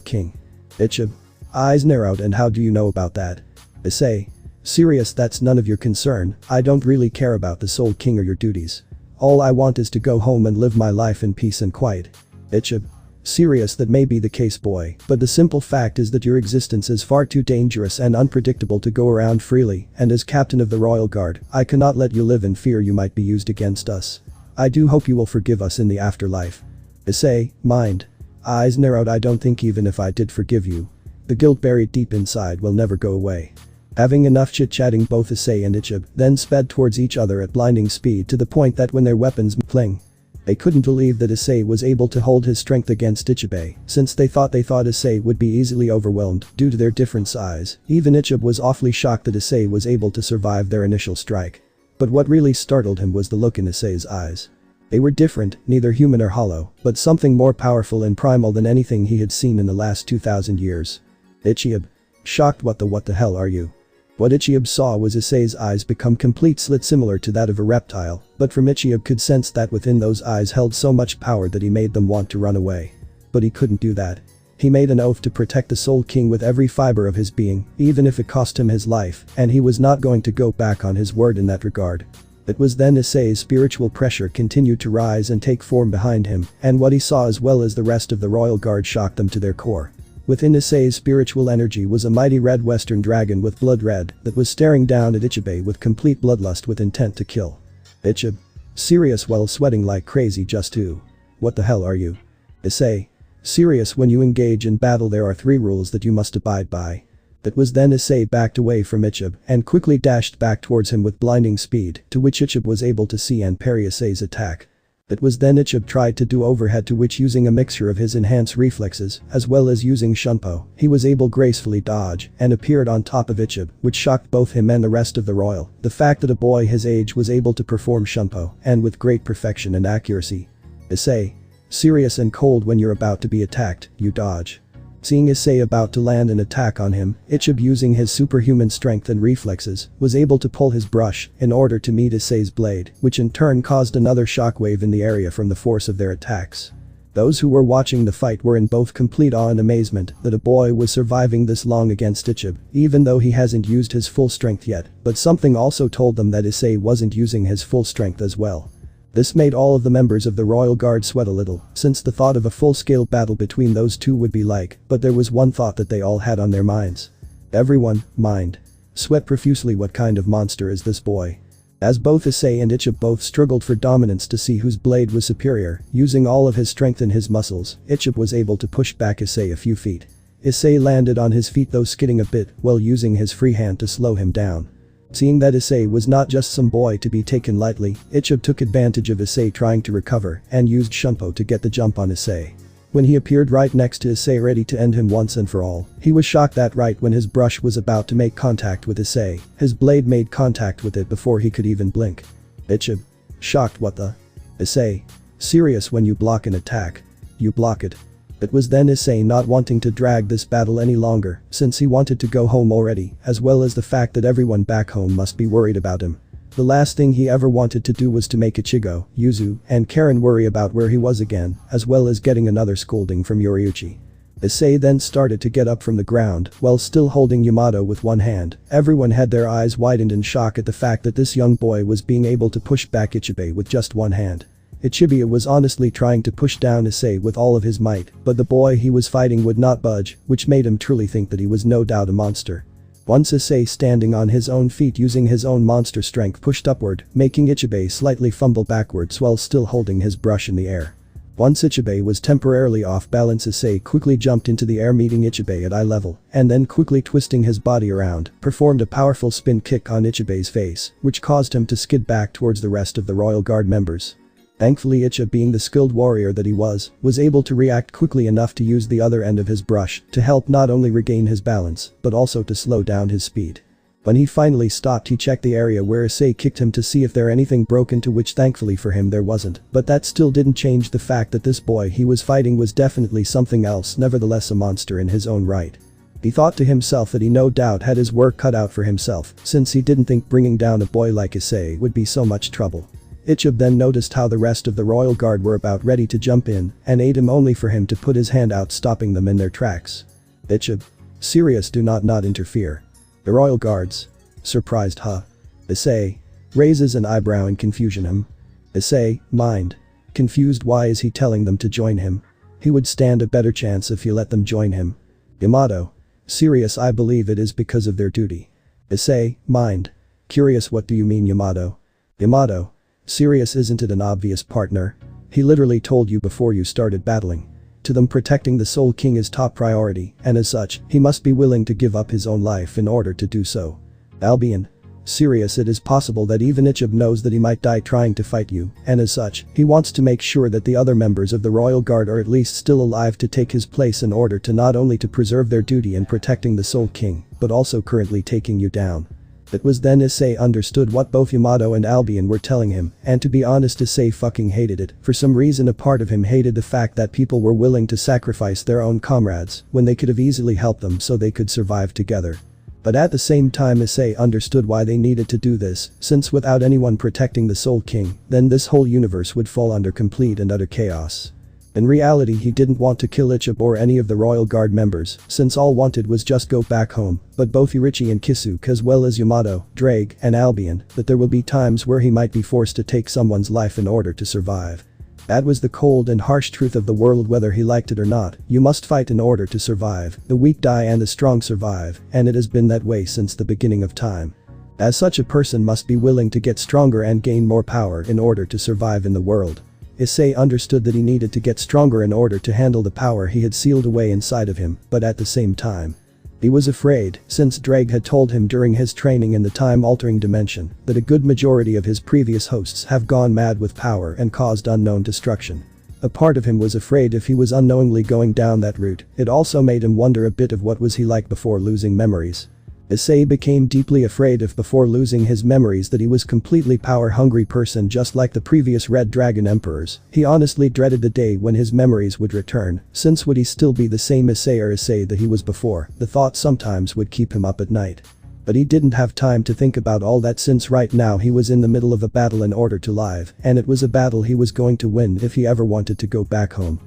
King. Ichib eyes narrowed. And how do you know about that? Issei serious. That's none of your concern. I don't really care about the Soul King or your duties. All I want is to go home and live my life in peace and quiet. Ichib serious. That may be the case, boy, but the simple fact is that your existence is far too dangerous and unpredictable to go around freely, and as captain of the Royal Guard, I cannot let you live in fear you might be used against us. I do hope you will forgive us in the afterlife. Issei mind. Eyes narrowed. I don't think even if I did forgive you, the guilt buried deep inside will never go away. Having enough chit-chatting, both Issei and Ichib then sped towards each other at blinding speed, to the point that when their weapons fling, they couldn't believe that Issei was able to hold his strength against Ichib, since they thought Issei would be easily overwhelmed due to their different size. Even Ichib was awfully shocked that Issei was able to survive their initial strike. But what really startled him was the look in Issei's eyes. They were different, neither human or hollow, but something more powerful and primal than anything he had seen in the last 2,000 years. Ichib shocked. What the hell are you? What Ichib saw was Issei's eyes become complete slit similar to that of a reptile, but from Ichib could sense that within those eyes held so much power that he made them want to run away. But he couldn't do that. He made an oath to protect the Soul King with every fiber of his being, even if it cost him his life, and he was not going to go back on his word in that regard. It was then Issei's spiritual pressure continued to rise and take form behind him, and what he saw as well as the rest of the Royal Guard shocked them to their core. Within Issei's spiritual energy was a mighty red western dragon with blood red that was staring down at Ichib with complete bloodlust with intent to kill. Ichib serious while sweating like crazy. Just who? What the hell are you? Issei serious. When you engage in battle there are 3 rules that you must abide by. It was then Issei backed away from Ichib and quickly dashed back towards him with blinding speed, to which Ichib was able to see and parry Issei's attack. It was then Ichib tried to do overhead, to which, using a mixture of his enhanced reflexes as well as using Shunpo, he was able gracefully dodge and appeared on top of Ichib, which shocked both him and the rest of the royal. The fact that a boy his age was able to perform Shunpo, and with great perfection and accuracy. Issei serious and cold. When you're about to be attacked, you dodge. Seeing Issei about to land an attack on him, Ichib, using his superhuman strength and reflexes, was able to pull his brush in order to meet Issei's blade, which in turn caused another shockwave in the area from the force of their attacks. Those who were watching the fight were in both complete awe and amazement that a boy was surviving this long against Ichib, even though he hasn't used his full strength yet, but something also told them that Issei wasn't using his full strength as well. This made all of the members of the Royal Guard sweat a little, since the thought of a full-scale battle between those two would be like, but there was one thought that they all had on their minds. Everyone, mind. Sweat profusely. What kind of monster is this boy? As both Issei and Ichib both struggled for dominance to see whose blade was superior, using all of his strength in his muscles, Ichib was able to push back Issei a few feet. Issei landed on his feet though skidding a bit while using his free hand to slow him down. Seeing that Issei was not just some boy to be taken lightly, Ichib took advantage of Issei trying to recover and used Shunpo to get the jump on Issei. When he appeared right next to Issei ready to end him once and for all, he was shocked that right when his brush was about to make contact with Issei, his blade made contact with it before he could even blink. Ichib. Shocked what the? Issei. Serious when you block an attack. You block it. It was then Issei not wanting to drag this battle any longer, since he wanted to go home already, as well as the fact that everyone back home must be worried about him. The last thing he ever wanted to do was to make Ichigo, Yuzu, and Karen worry about where he was again, as well as getting another scolding from Yoriuchi. Issei then started to get up from the ground, while still holding Yamato with one hand. Everyone had their eyes widened in shock at the fact that this young boy was being able to push back Ichibei with just one hand. Ichibei was honestly trying to push down Issei with all of his might, but the boy he was fighting would not budge, which made him truly think that he was no doubt a monster. Once Issei standing on his own feet using his own monster strength pushed upward, making Ichibei slightly fumble backwards while still holding his brush in the air. Once Ichibei was temporarily off balance, Issei quickly jumped into the air meeting Ichibei at eye level, and then quickly twisting his body around, performed a powerful spin kick on Ichibei's face, which caused him to skid back towards the rest of the Royal Guard members. Thankfully Ichib, being the skilled warrior that he was able to react quickly enough to use the other end of his brush to help not only regain his balance, but also to slow down his speed. When he finally stopped, he checked the area where Issei kicked him to see if there anything broken, to which thankfully for him there wasn't, but that still didn't change the fact that this boy he was fighting was definitely something else, nevertheless a monster in his own right. He thought to himself that he no doubt had his work cut out for himself, since he didn't think bringing down a boy like Issei would be so much trouble. Ichib then noticed how the rest of the Royal Guard were about ready to jump in and aid him, only for him to put his hand out, stopping them in their tracks. Ichib. Serious, do not interfere. The Royal Guards. Surprised, huh? Issei. Raises an eyebrow in confusion. Issei. Mind. Confused, why is he telling them to join him? He would stand a better chance if he let them join him. Yamato. Serious, I believe it is because of their duty. Issei. Mind. Curious, what do you mean, Yamato? Yamato. Serious, isn't it an obvious, partner? He literally told you before you started battling. To them, protecting the Soul King is top priority, and as such, he must be willing to give up his own life in order to do so. Albion. Serious, it is possible that even Ichib knows that he might die trying to fight you, and as such, he wants to make sure that the other members of the Royal Guard are at least still alive to take his place in order to not only to preserve their duty in protecting the Soul King, but also currently taking you down. It was then Issei understood what both Yamato and Albion were telling him, and to be honest, Issei fucking hated it. For some reason, a part of him hated the fact that people were willing to sacrifice their own comrades when they could have easily helped them so they could survive together. But at the same time, Issei understood why they needed to do this, since without anyone protecting the Soul King, then this whole universe would fall under complete and utter chaos. In reality, he didn't want to kill Ichib or any of the Royal Guard members, since all wanted was just go back home, but both Irichi and Kisuke as well as Yamato, Ddraig, and Albion, that there will be times where he might be forced to take someone's life in order to survive. That was the cold and harsh truth of the world, whether he liked it or not. You must fight in order to survive. The weak die and the strong survive, and it has been that way since the beginning of time. As such, a person must be willing to get stronger and gain more power in order to survive in the world. Issei understood that he needed to get stronger in order to handle the power he had sealed away inside of him, but at the same time, he was afraid, since Ddraig had told him during his training in the time-altering dimension that a good majority of his previous hosts have gone mad with power and caused unknown destruction. A part of him was afraid if he was unknowingly going down that route. It also made him wonder a bit of what was he like before losing memories. Issei became deeply afraid if before losing his memories that he was completely power-hungry person just like the previous Red Dragon Emperors. He honestly dreaded the day when his memories would return, since would he still be the same Issei that he was before? The thought sometimes would keep him up at night. But he didn't have time to think about all that, since right now he was in the middle of a battle in order to live, and it was a battle he was going to win if he ever wanted to go back home.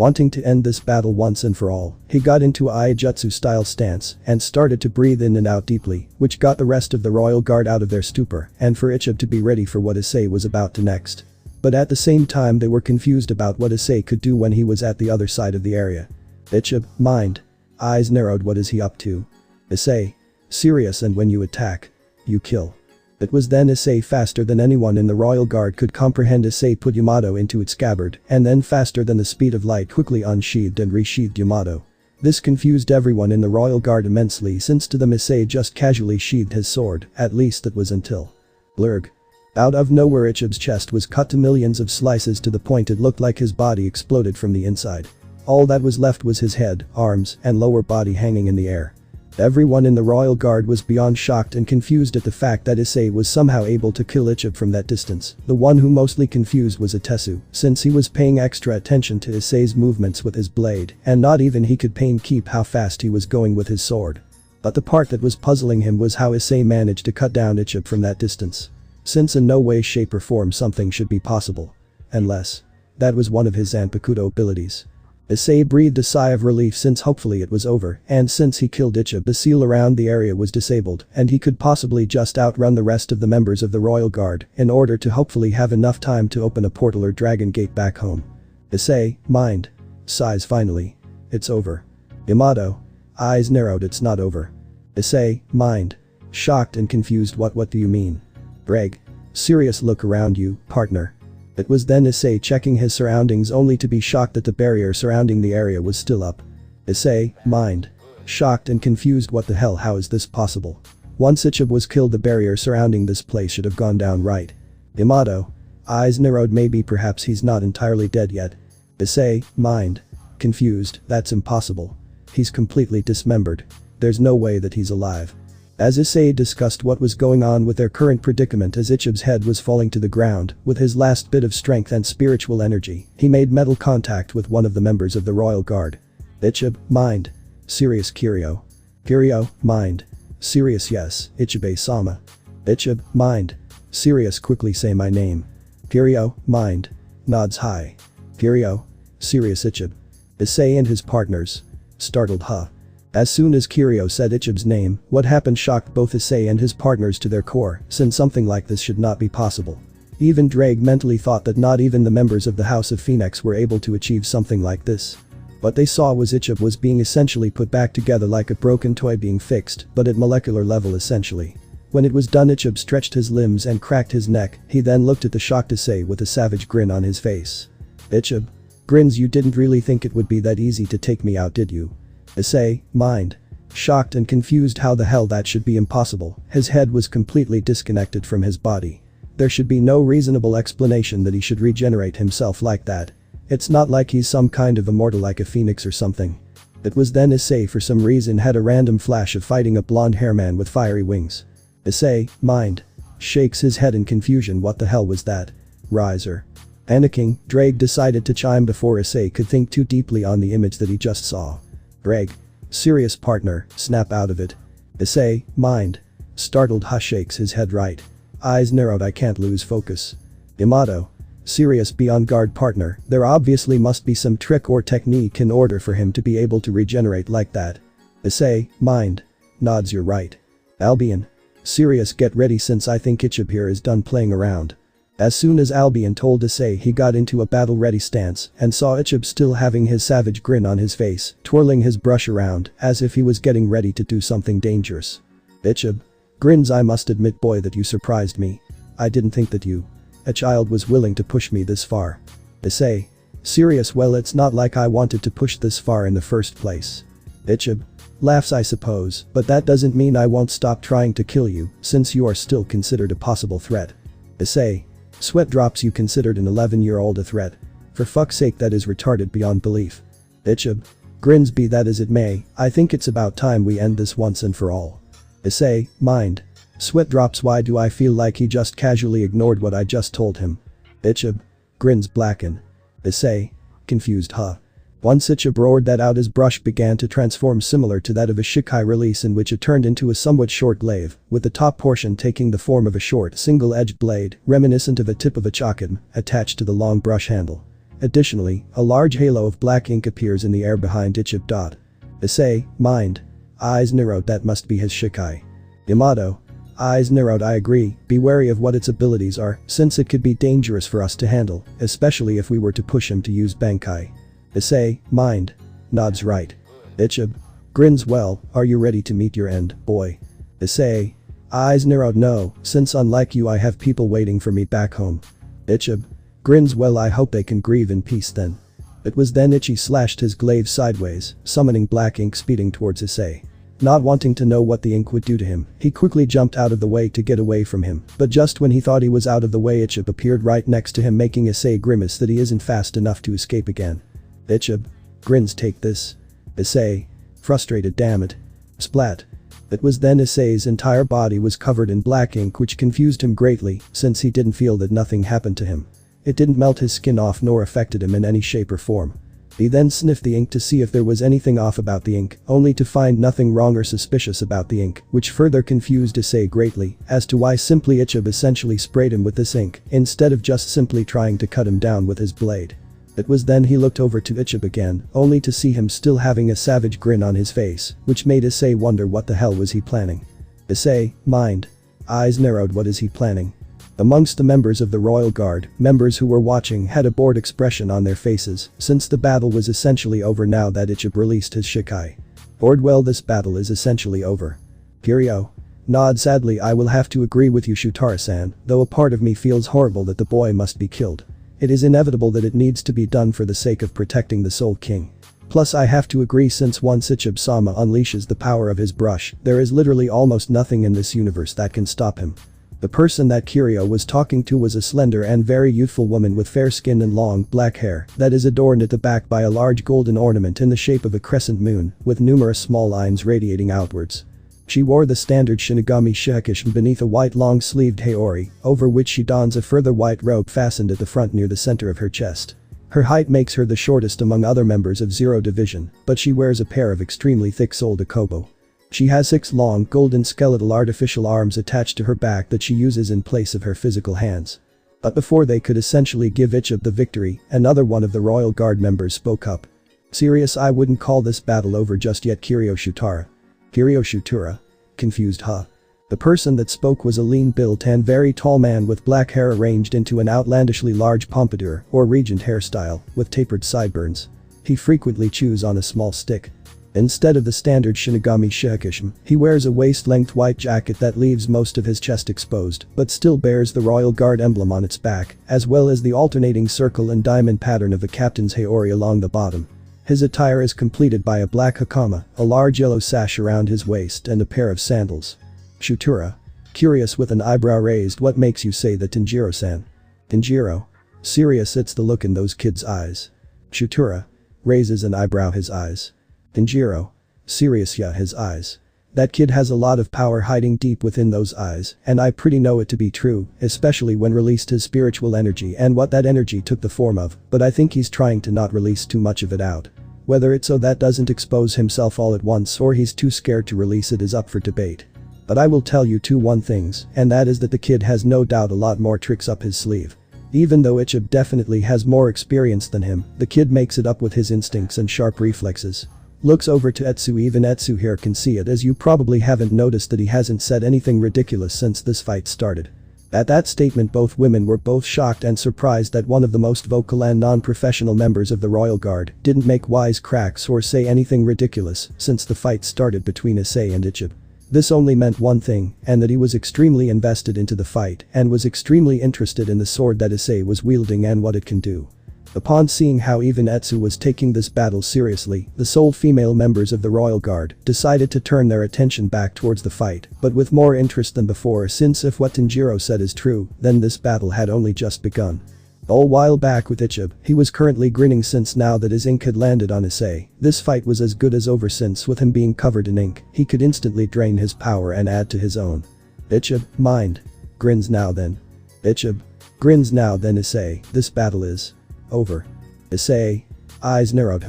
Wanting to end this battle once and for all, he got into a Aijutsu-style stance and started to breathe in and out deeply, which got the rest of the Royal Guard out of their stupor and for Ichib to be ready for what Issei was about to next. But at the same time, they were confused about what Issei could do when he was at the other side of the area. Ichib, mind. Eyes narrowed, what is he up to? Issei. Serious, and when you attack, you kill. It was then Issei faster than anyone in the royal guard could comprehend. Issei put Yamato into its scabbard and then faster than the speed of light quickly unsheathed and resheathed Yamato. This confused everyone in the royal guard immensely since to them Issei just casually sheathed his sword, at least that was until. Blurg. Out of nowhere Ichib's chest was cut to millions of slices to the point it looked like his body exploded from the inside. All that was left was his head, arms, and lower body hanging in the air. Everyone in the royal guard was beyond shocked and confused at the fact that Issei was somehow able to kill Ichib from that distance. The one who mostly confused was Itesu, since he was paying extra attention to Issei's movements with his blade, and not even he could keep how fast he was going with his sword. But the part that was puzzling him was how Issei managed to cut down Ichib from that distance. Since in no way shape or form something should be possible. Unless that was one of his Zanpakuto abilities. Issei breathed a sigh of relief since hopefully it was over, and since he killed Ichib the seal around the area was disabled and he could possibly just outrun the rest of the members of the royal guard in order to hopefully have enough time to open a portal or dragon gate back home. Issei, mind. Sighs finally. It's over. Yamato. Eyes narrowed. It's not over. Issei, mind. Shocked and confused. What do you mean? Ddraig. Serious look around you, partner. It was then Issei checking his surroundings only to be shocked that the barrier surrounding the area was still up. Issei, mind. Shocked and confused. What the hell, how is this possible? Once Ichib was killed the barrier surrounding this place should have gone down, right? Yamato. Eyes narrowed. Maybe perhaps he's not entirely dead yet. Issei, mind. Confused. That's impossible. He's completely dismembered. There's no way that he's alive. As Issei discussed what was going on with their current predicament as Ichib's head was falling to the ground, with his last bit of strength and spiritual energy, he made metal contact with one of the members of the royal guard. Ichib, mind. Serious Kiryu. Kiryu, mind. Serious yes, Ichibe-sama. Ichib, mind. Serious quickly say my name. Kiryu, mind. Nods high. Kiryu. Serious Ichib. Issei and his partners. Startled huh. As soon as Kiryu said Ichib's name, what happened shocked both Issei and his partners to their core, since something like this should not be possible. Even Ddraig mentally thought that not even the members of the House of Phoenix were able to achieve something like this. What they saw was Ichib was being essentially put back together like a broken toy being fixed, but at molecular level essentially. When it was done Ichib stretched his limbs and cracked his neck, he then looked at the shocked Issei with a savage grin on his face. Ichib. Grins, you didn't really think it would be that easy to take me out, did you? Issei, mind. Shocked and confused how the hell that should be impossible, his head was completely disconnected from his body. There should be no reasonable explanation that he should regenerate himself like that. It's not like he's some kind of immortal like a phoenix or something. It was then Issei for some reason had a random flash of fighting a blonde hair man with fiery wings. Issei, mind. Shakes his head in confusion. What the hell was that? Riser. Panicking, Ddraig decided to chime before Issei could think too deeply on the image that he just saw. Ddraig. Serious partner, snap out of it. Issei, mind. Startled huh shakes his head right. Eyes narrowed. I can't lose focus. Yamato. Serious be on guard partner, there obviously must be some trick or technique in order for him to be able to regenerate like that. Issei, mind. Nods you're right. Albion. Serious get ready since I think Ichib here is done playing around. As soon as Albion told Issei he got into a battle-ready stance and saw Ichib still having his savage grin on his face, twirling his brush around as if he was getting ready to do something dangerous. Ichib. Grins I must admit boy that you surprised me. I didn't think that you. A child was willing to push me this far. Issei. Serious well it's not like I wanted to push this far in the first place. Ichib. Laughs I suppose, but that doesn't mean I won't stop trying to kill you since you are still considered a possible threat. Issei. Sweat drops you considered an 11-year-old a threat. For fuck's sake that is retarded beyond belief. Ichib. Grins be that as it may, I think it's about time we end this once and for all. Issei, mind. Sweat drops why do I feel like he just casually ignored what I just told him? Ichib. Grins blacken. Issei. Confused huh. Once Ichib roared that out his brush began to transform similar to that of a Shikai release in which it turned into a somewhat short glaive, with the top portion taking the form of a short single-edged blade reminiscent of a tip of a chokin attached to the long brush handle. Additionally, a large halo of black ink appears in the air behind Ichib. Issei, mind. Eyes narrowed that must be his Shikai. Yamato. Eyes narrowed I agree, be wary of what its abilities are since it could be dangerous for us to handle, especially if we were to push him to use Bankai. Issei, mind. Nods right. Ichib. Grins well, are you ready to meet your end, boy? Issei. Eyes narrowed. No, since unlike you I have people waiting for me back home. Issei grins. Well, I hope they can grieve in peace then. It was then Issei slashed his glaive sideways, summoning black ink speeding towards Issei. Not wanting to know what the ink would do to him, he quickly jumped out of the way to get away from him, but just when he thought he was out of the way, Issei appeared right next to him, making Issei grimace that he isn't fast enough to escape again. Issei grins. Take this. Issei frustrated. Damn it. Splat. It was then Issei's entire body was covered in black ink, which confused him greatly since he didn't feel that nothing happened to him. It didn't melt his skin off nor affected him in any shape or form. He then sniffed the ink to see if there was anything off about the ink, only to find nothing wrong or suspicious about the ink, which further confused Issei greatly as to why simply Issei essentially sprayed him with this ink instead of just simply trying to cut him down with his blade. It was then he looked over to Issei again, only to see him still having a savage grin on his face, which made Issei wonder what the hell was he planning. Issei mind. Eyes narrowed. What is he planning? Amongst the members of the Royal Guard, members who were watching had a bored expression on their faces since the battle was essentially over now that Issei released his Shikai. Bored. Well, this battle is essentially over. Kiryu nod sadly. I will have to agree with you, Shutara-san, though a part of me feels horrible that the boy must be killed. It is inevitable that it needs to be done for the sake of protecting the Soul King. Plus I have to agree, since once Issei-sama unleashes the power of his brush, there is literally almost nothing in this universe that can stop him. The person that Kiryu was talking to was a slender and very youthful woman with fair skin and long black hair that is adorned at the back by a large golden ornament in the shape of a crescent moon with numerous small lines radiating outwards. She wore the standard Shinigami shihakish beneath a white long-sleeved haori, over which she dons a further white robe fastened at the front near the center of her chest. Her height makes her the shortest among other members of Zero Division, but she wears a pair of extremely thick-soled akobo. She has 6 long golden skeletal artificial arms attached to her back that she uses in place of her physical hands. But before they could essentially give Issei the victory, another one of the Royal Guard members spoke up. Serious, I wouldn't call this battle over just yet. Kiryu Shutara. Kiryu Shutara? Confused, huh? The person that spoke was a lean-built and very tall man with black hair arranged into an outlandishly large pompadour or regent hairstyle with tapered sideburns. He frequently chews on a small stick. Instead of the standard Shinigami shihakish, he wears a waist-length white jacket that leaves most of his chest exposed but still bears the Royal Guard emblem on its back, as well as the alternating circle and diamond pattern of the captain's haori along the bottom. His attire is completed by a black hakama, a large yellow sash around his waist and a pair of sandals. Shutara. Curious with an eyebrow raised. What makes you say that, Tanjiro-san? Tanjiro. Serious, it's the look in those kids' eyes. Shutara. Raises an eyebrow. His eyes. Tanjiro. Serious, yeah, his eyes. That kid has a lot of power hiding deep within those eyes, and I pretty know it to be true, especially when released his spiritual energy and what that energy took the form of, but I think he's trying to not release too much of it out. Whether it's so that doesn't expose himself all at once or he's too scared to release it is up for debate. But I will tell you one things, and that is that the kid has no doubt a lot more tricks up his sleeve. Even though Issei definitely has more experience than him, the kid makes it up with his instincts and sharp reflexes. Looks over to Etsu. Even Etsu here can see it, as you probably haven't noticed that he hasn't said anything ridiculous since this fight started. At that statement, both women were both shocked and surprised that one of the most vocal and non-professional members of the Royal Guard didn't make wisecracks or say anything ridiculous since the fight started between Issei and Issei. This only meant one thing, and that he was extremely invested into the fight and was extremely interested in the sword that Issei was wielding and what it can do. Upon seeing how even Etsu was taking this battle seriously, the sole female members of the Royal Guard decided to turn their attention back towards the fight, but with more interest than before, since if what Tanjiro said is true, then this battle had only just begun. All while back with Issei, he was currently grinning since now that his ink had landed on Issei, this fight was as good as over, since with him being covered in ink, he could instantly drain his power and add to his own. Issei, mind. Grins. Now then. Issei. Grins. Now then. Issei, this battle is over. Issei. Eyes narrowed.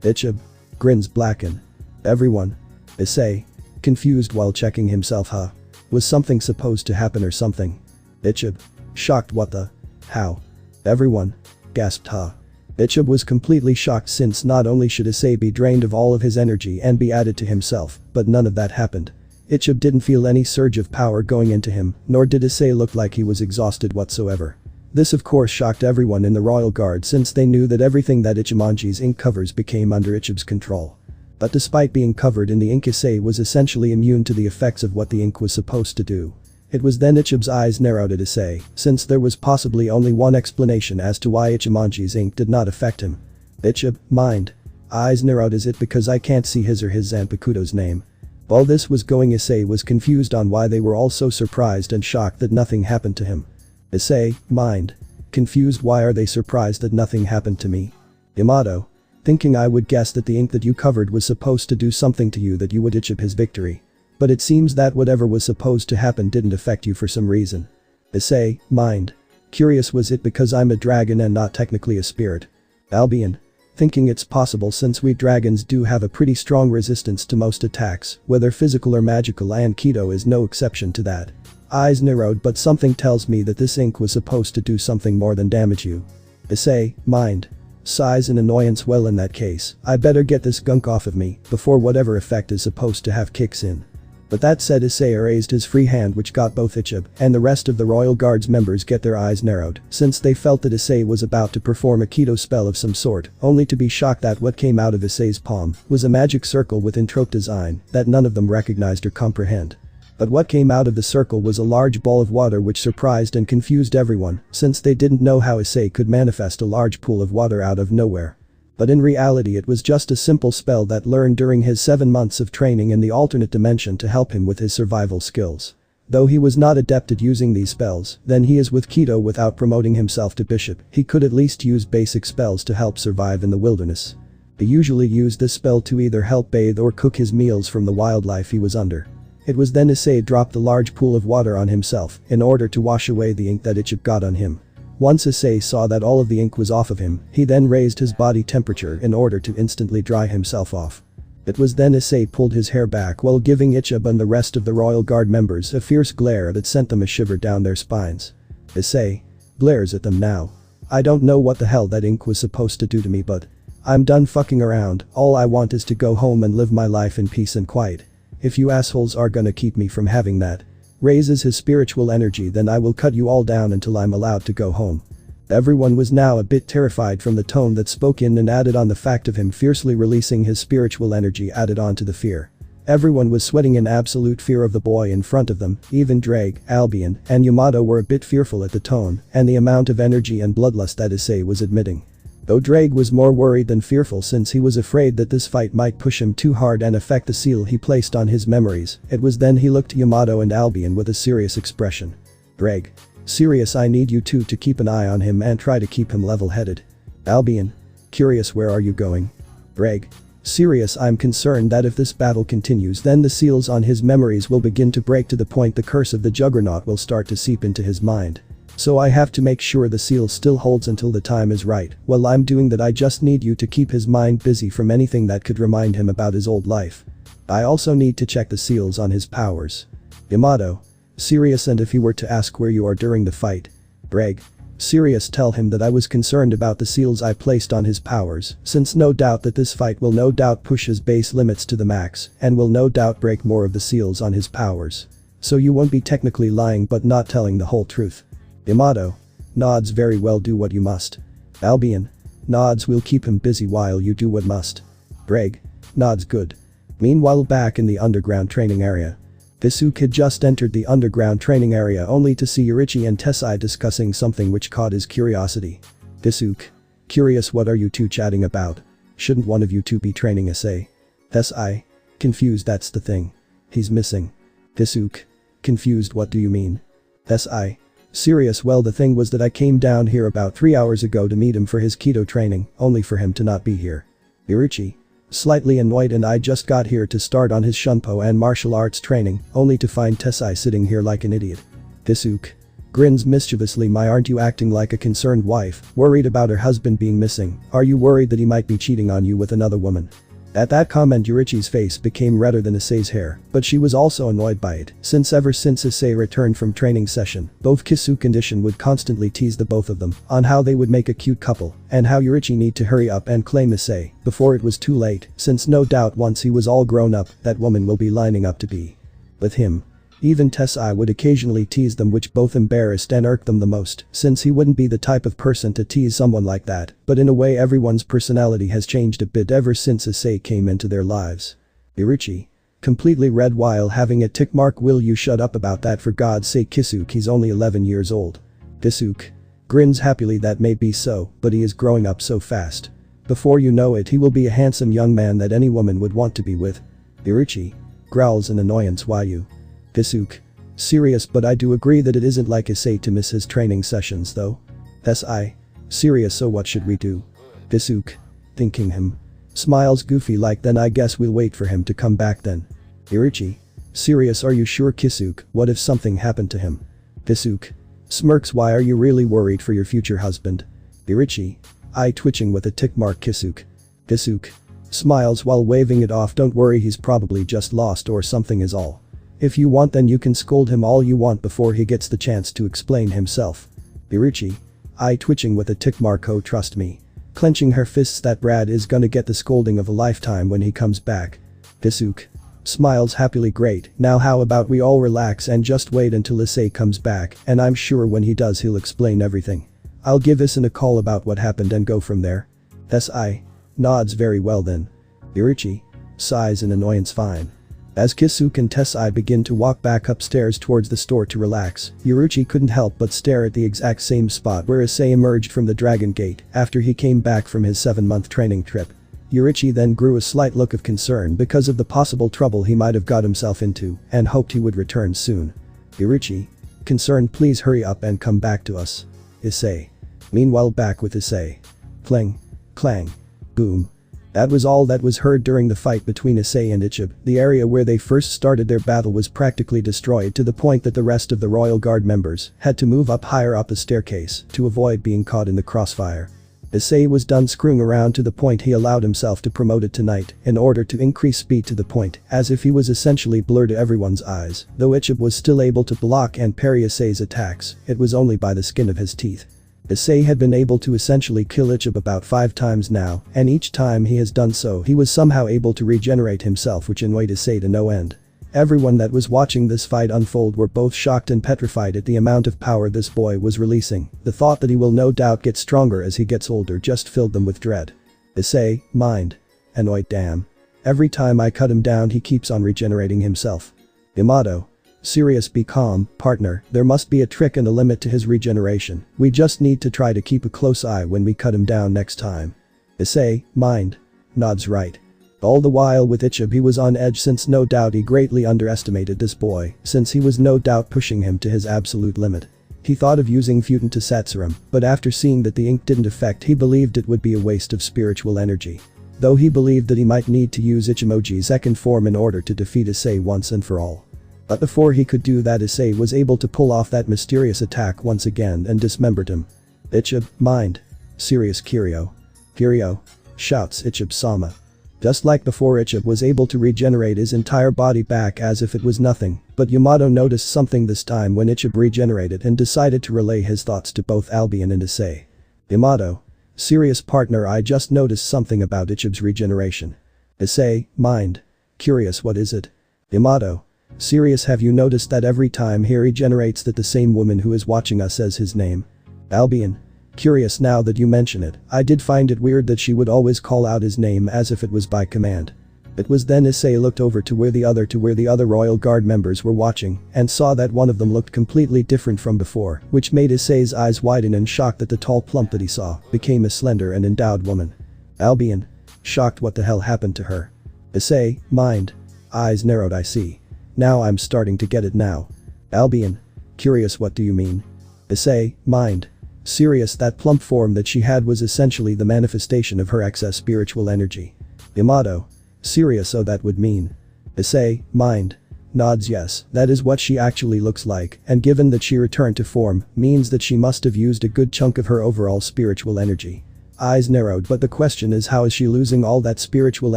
Issei. Grins blacken. Everyone. Issei. Confused while checking himself. Huh? Was something supposed to happen or something? Issei. Shocked. What the? How? Everyone. Gasped. Huh? Issei was completely shocked, since not only should Issei be drained of all of his energy and be added to himself, but none of that happened. Issei didn't feel any surge of power going into him, nor did Issei look like he was exhausted whatsoever. This of course shocked everyone in the Royal Guard, since they knew that everything that Ichimonji's ink covers became under Issei's control. But despite being covered in the ink, Issei was essentially immune to the effects of what the ink was supposed to do. It was then Ichiban's eyes narrowed at Issei, since there was possibly only one explanation as to why Ichimonji's ink did not affect him. Ichiban, mind. Eyes narrowed, is it because I can't see his or his Zanpakuto's name? While this was going, Issei was confused on why they were all so surprised and shocked that nothing happened to him. Issei, mind. Confused, why are they surprised that nothing happened to me? Yamato. Thinking I would guess that the ink that you covered was supposed to do something to you, that you would Ichiban his victory. But it seems that whatever was supposed to happen didn't affect you for some reason. Issei, mind. Curious, was it because I'm a dragon and not technically a spirit? Albion. Thinking it's possible, since we dragons do have a pretty strong resistance to most attacks, whether physical or magical, and Kido is no exception to that. Eyes narrowed, but something tells me that this ink was supposed to do something more than damage you. Issei, mind. Sighs in annoyance, well in that case, I better get this gunk off of me, before whatever effect is supposed to have kicks in. But that said, Issei raised his free hand, which got both Ichiban and the rest of the Royal Guard's members get their eyes narrowed, since they felt that Issei was about to perform a Kido spell of some sort, only to be shocked that what came out of Issei's palm was a magic circle with intricate design that none of them recognized or comprehend. But what came out of the circle was a large ball of water, which surprised and confused everyone, since they didn't know how Issei could manifest a large pool of water out of nowhere. But in reality it was just a simple spell that learned during his 7 months of training in the alternate dimension to help him with his survival skills. Though he was not adept at using these spells than he is with Kido. Without promoting himself to bishop, he could at least use basic spells to help survive in the wilderness. He usually used this spell to either help bathe or cook his meals from the wildlife he was under. It was then Issei dropped the large pool of water on himself in order to wash away the ink that Ichiban got on him. Once Issei saw that all of the ink was off of him, he then raised his body temperature in order to instantly dry himself off. It was then Issei pulled his hair back while giving Ichiban and the rest of the Royal Guard members a fierce glare that sent them a shiver down their spines. Issei glares at them now. I don't know what the hell that ink was supposed to do to me, but I'm done fucking around. All I want is to go home and live my life in peace and quiet. If you assholes are gonna keep me from having that, raises his spiritual energy, then I will cut you all down until I'm allowed to go home. Everyone was now a bit terrified from the tone that spoke in, and added on the fact of him fiercely releasing his spiritual energy added on to the fear. Everyone was sweating in absolute fear of the boy in front of them. Even Ddraig, Albion, and Yamato were a bit fearful at the tone and the amount of energy and bloodlust that Issei was admitting. Though Ddraig was more worried than fearful, since he was afraid that this fight might push him too hard and affect the seal he placed on his memories. It was then he looked to Yamato and Albion with a serious expression. Ddraig. Serious, I need you two to keep an eye on him and try to keep him level-headed. Albion. Curious, where are you going? Ddraig. Serious, I'm concerned that if this battle continues, then the seals on his memories will begin to break to the point the curse of the Juggernaut will start to seep into his mind. So I have to make sure the seal still holds until the time is right. While I'm doing that, I just need you to keep his mind busy from anything that could remind him about his old life. I also need to check the seals on his powers. Yamato. Serious, and if he were to ask where you are during the fight? Ddraig. Serious, tell him that I was concerned about the seals I placed on his powers, since no doubt that this fight will no doubt push his base limits to the max and will no doubt break more of the seals on his powers. So you won't be technically lying but not telling the whole truth. Yamato. Nods, very well, do what you must. Albion. Nods, we'll keep him busy while you do what must. Ddraig. Nods, good. Meanwhile, back in the underground training area. Issei had just entered the underground training area only to see Yurichi and Issei discussing something which caught his curiosity. Issei. Curious, what are you two chatting about? Shouldn't one of you two be training Issei? Issei. Confused, that's the thing. He's missing. Issei. Confused, what do you mean? Issei. Serious, well, the thing was that I came down here about 3 hours ago to meet him for his Kido training, only for him to not be here. Yurichi. Slightly annoyed, and I just got here to start on his shunpo and martial arts training, only to find Issei sitting here like an idiot. Issei. Grins mischievously, my, aren't you acting like a concerned wife, worried about her husband being missing? Are you worried that he might be cheating on you with another woman? At that comment, Yurichi's face became redder than Issei's hair, but she was also annoyed by it, since ever since Issei returned from training session, both Issei and Isshin would constantly tease the both of them on how they would make a cute couple and how Yurichi need to hurry up and claim Issei before it was too late, since no doubt once he was all grown up, that woman will be lining up to be with him. Even Issei would occasionally tease them, which both embarrassed and irked them the most, since he wouldn't be the type of person to tease someone like that, but in a way everyone's personality has changed a bit ever since Issei came into their lives. Irichi. Completely red while having a tick mark. Will you shut up about that for God's sake, Kisuke, he's only 11 years old. Kisuke. Grins happily. That may be so, but he is growing up so fast. Before you know it he will be a handsome young man that any woman would want to be with. Irichi. Growls in annoyance. Why you? Kisuke. Serious, but I do agree that it isn't like Issei to miss his training sessions though. Issei. Serious, so what should we do? Kisuke. Thinking him. Smiles goofy like, then I guess we'll wait for him to come back then. Irichi. Serious, are you sure, Kisuke? What if something happened to him? Kisuke. Smirks. Why, are you really worried for your future husband? Irichi. Eye twitching with a tick mark. Kisuke. Kisuke. Smiles while waving it off. Don't worry, he's probably just lost or something is all. If you want then you can scold him all you want before he gets the chance to explain himself. Irichi. Eye twitching with a tick mark. Oh, trust me. Clenching her fists, that Brad is gonna get the scolding of a lifetime when he comes back. Kisuke. Smiles happily. Great, now how about we all relax and just wait until Issei comes back, and I'm sure when he does he'll explain everything. I'll give Issei a call about what happened and go from there. Issei. Nods. Very well then. Irichi. Sighs in annoyance. Fine. As Kisuke and Issei begin to walk back upstairs towards the store to relax, Irichi couldn't help but stare at the exact same spot where Issei emerged from the Dragon Gate after he came back from his 7-month training trip. Irichi then grew a slight look of concern because of the possible trouble he might have got himself into and hoped he would return soon. Irichi. Concerned. Please hurry up and come back to us. Issei. Meanwhile, back with Issei. Clang. Clang. Boom. That was all that was heard during the fight between Issei and Ichib. The area where they first started their battle was practically destroyed to the point that the rest of the Royal Guard members had to move up higher up the staircase to avoid being caught in the crossfire. Issei was done screwing around to the point he allowed himself to promote it tonight in order to increase speed to the point as if he was essentially blurred to everyone's eyes. Though Ichib was still able to block and parry Issei's attacks, it was only by the skin of his teeth. Issei had been able to essentially kill Ichib about 5 times now, and each time he has done so he was somehow able to regenerate himself, which annoyed Issei to no end. Everyone that was watching this fight unfold were both shocked and petrified at the amount of power this boy was releasing. The thought that he will no doubt get stronger as he gets older just filled them with dread. Issei, mind. Annoyed. Damn. Every time I cut him down he keeps on regenerating himself. Yamato. Serious. Be calm, partner, there must be a trick and a limit to his regeneration. We just need to try to keep a close eye when we cut him down next time. Issei, mind. Nods. Right. All the while with Ichib he was on edge since no doubt he greatly underestimated this boy, since he was no doubt pushing him to his absolute limit. He thought of using Futon to Satsure him, but after seeing that the ink didn't affect he believed it would be a waste of spiritual energy. Though he believed that he might need to use Ichimoji's second form in order to defeat Issei once and for all. But before he could do that Issei was able to pull off that mysterious attack once again and dismembered him. Ichib, mind. Serious. Kiryu. Kiryu. Shouts Ichib-sama. Just like before, Ichib was able to regenerate his entire body back as if it was nothing, but Yamato noticed something this time when Ichib regenerated and decided to relay his thoughts to both Albion and Issei. Yamato. Serious, partner, I just noticed something about Ichib's regeneration. Issei, mind. Curious, what is it? Yamato. Serious, have you noticed that every time he regenerates that the same woman who is watching us says his name? Albion. Curious, now that you mention it, I did find it weird that she would always call out his name as if it was by command. It was then Issei looked over to where the other Royal Guard members were watching and saw that one of them looked completely different from before, which made Issei's eyes widen in shock that the tall plump that he saw became a slender and endowed woman. Albion. Shocked, what the hell happened to her? Issei, mind. Eyes narrowed, I see. Now I'm starting to get it now. Albion. Curious, what do you mean? Issei, mind. Serious, that plump form that she had was essentially the manifestation of her excess spiritual energy. Yamato. Serious, so that would mean. Issei, mind. Nods. Yes, that is what she actually looks like, and given that she returned to form, means that she must have used a good chunk of her overall spiritual energy. Eyes narrowed, but the question is, how is she losing all that spiritual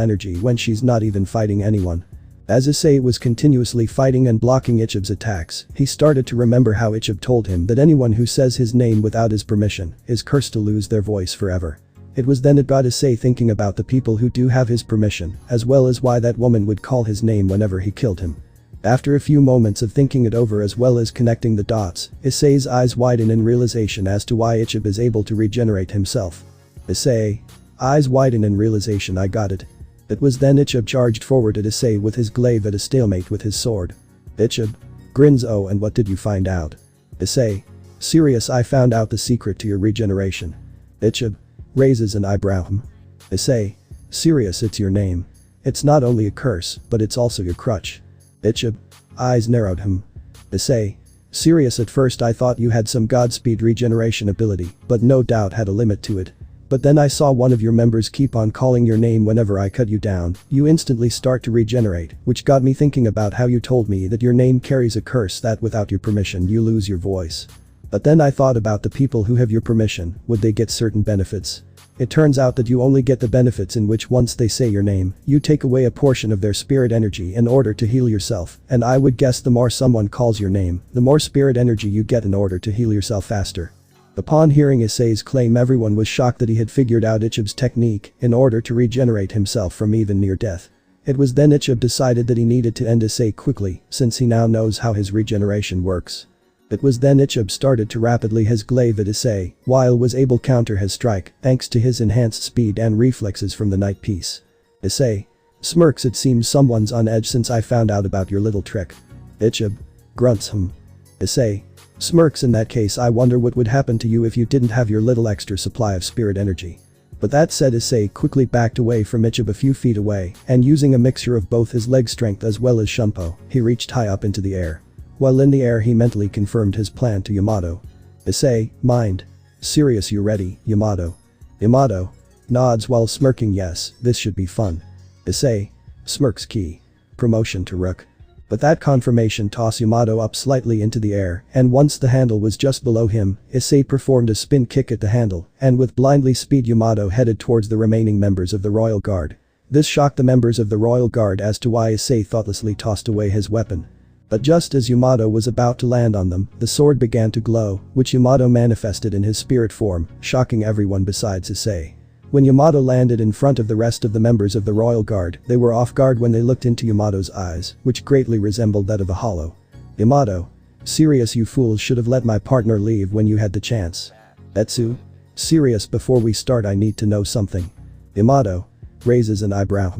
energy when she's not even fighting anyone? As Issei was continuously fighting and blocking Ichib's attacks, he started to remember how Ichib told him that anyone who says his name without his permission is cursed to lose their voice forever. It was then it got Issei thinking about the people who do have his permission, as well as why that woman would call his name whenever he killed him. After a few moments of thinking it over as well as connecting the dots, Issei's eyes widen in realization as to why Ichib is able to regenerate himself. Issei. Eyes widen in realization, I got it. It was then Ichib charged forward at Issei with his glaive at a stalemate with his sword. Ichib. Grins, oh, and what did you find out? Issei. Serious, I found out the secret to your regeneration. Ichib. Raises an eyebrow. Issei. Serious, it's your name. It's not only a curse, but it's also your crutch. Ichib. Eyes narrowed. Issei. Serious, at first I thought you had some Godspeed regeneration ability, but no doubt had a limit to it. But then I saw one of your members keep on calling your name whenever I cut you down, you instantly start to regenerate, which got me thinking about how you told me that your name carries a curse that without your permission you lose your voice. But then I thought about the people who have your permission, would they get certain benefits? It turns out that you only get the benefits in which once they say your name, you take away a portion of their spirit energy in order to heal yourself, and I would guess the more someone calls your name, the more spirit energy you get in order to heal yourself faster. Upon hearing Issei's claim, everyone was shocked that he had figured out Ichib's technique in order to regenerate himself from even near death. It was then Ichib decided that he needed to end Issei quickly, since he now knows how his regeneration works. It was then Ichib started to rapidly his glaive at Issei, while was able counter his strike thanks to his enhanced speed and reflexes from the night piece. Issei. Smirks, it seems someone's on edge since I found out about your little trick. Ichib. Grunts. Issei. Smirks, in that case I wonder what would happen to you if you didn't have your little extra supply of spirit energy. But that said, Issei quickly backed away from Ichib a few feet away, and using a mixture of both his leg strength as well as Shunpo, he reached high up into the air. While in the air he mentally confirmed his plan to Yamato. Issei, mind. Serious, you ready, Yamato? Yamato. Nods while smirking, yes, this should be fun. Issei. Smirks, key. Promotion to Rook. But that confirmation tossed Yamato up slightly into the air, and once the handle was just below him, Issei performed a spin kick at the handle, and with blindly speed Yamato headed towards the remaining members of the Royal Guard. This shocked the members of the Royal Guard as to why Issei thoughtlessly tossed away his weapon. But just as Yamato was about to land on them, the sword began to glow, which Yamato manifested in his spirit form, shocking everyone besides Issei. When Yamato landed in front of the rest of the members of the Royal Guard, they were off guard when they looked into Yamato's eyes, which greatly resembled that of a hollow. Yamato. Serious, you fools should have let my partner leave when you had the chance. Etsu. Serious, before we start I need to know something. Yamato. Raises an eyebrow.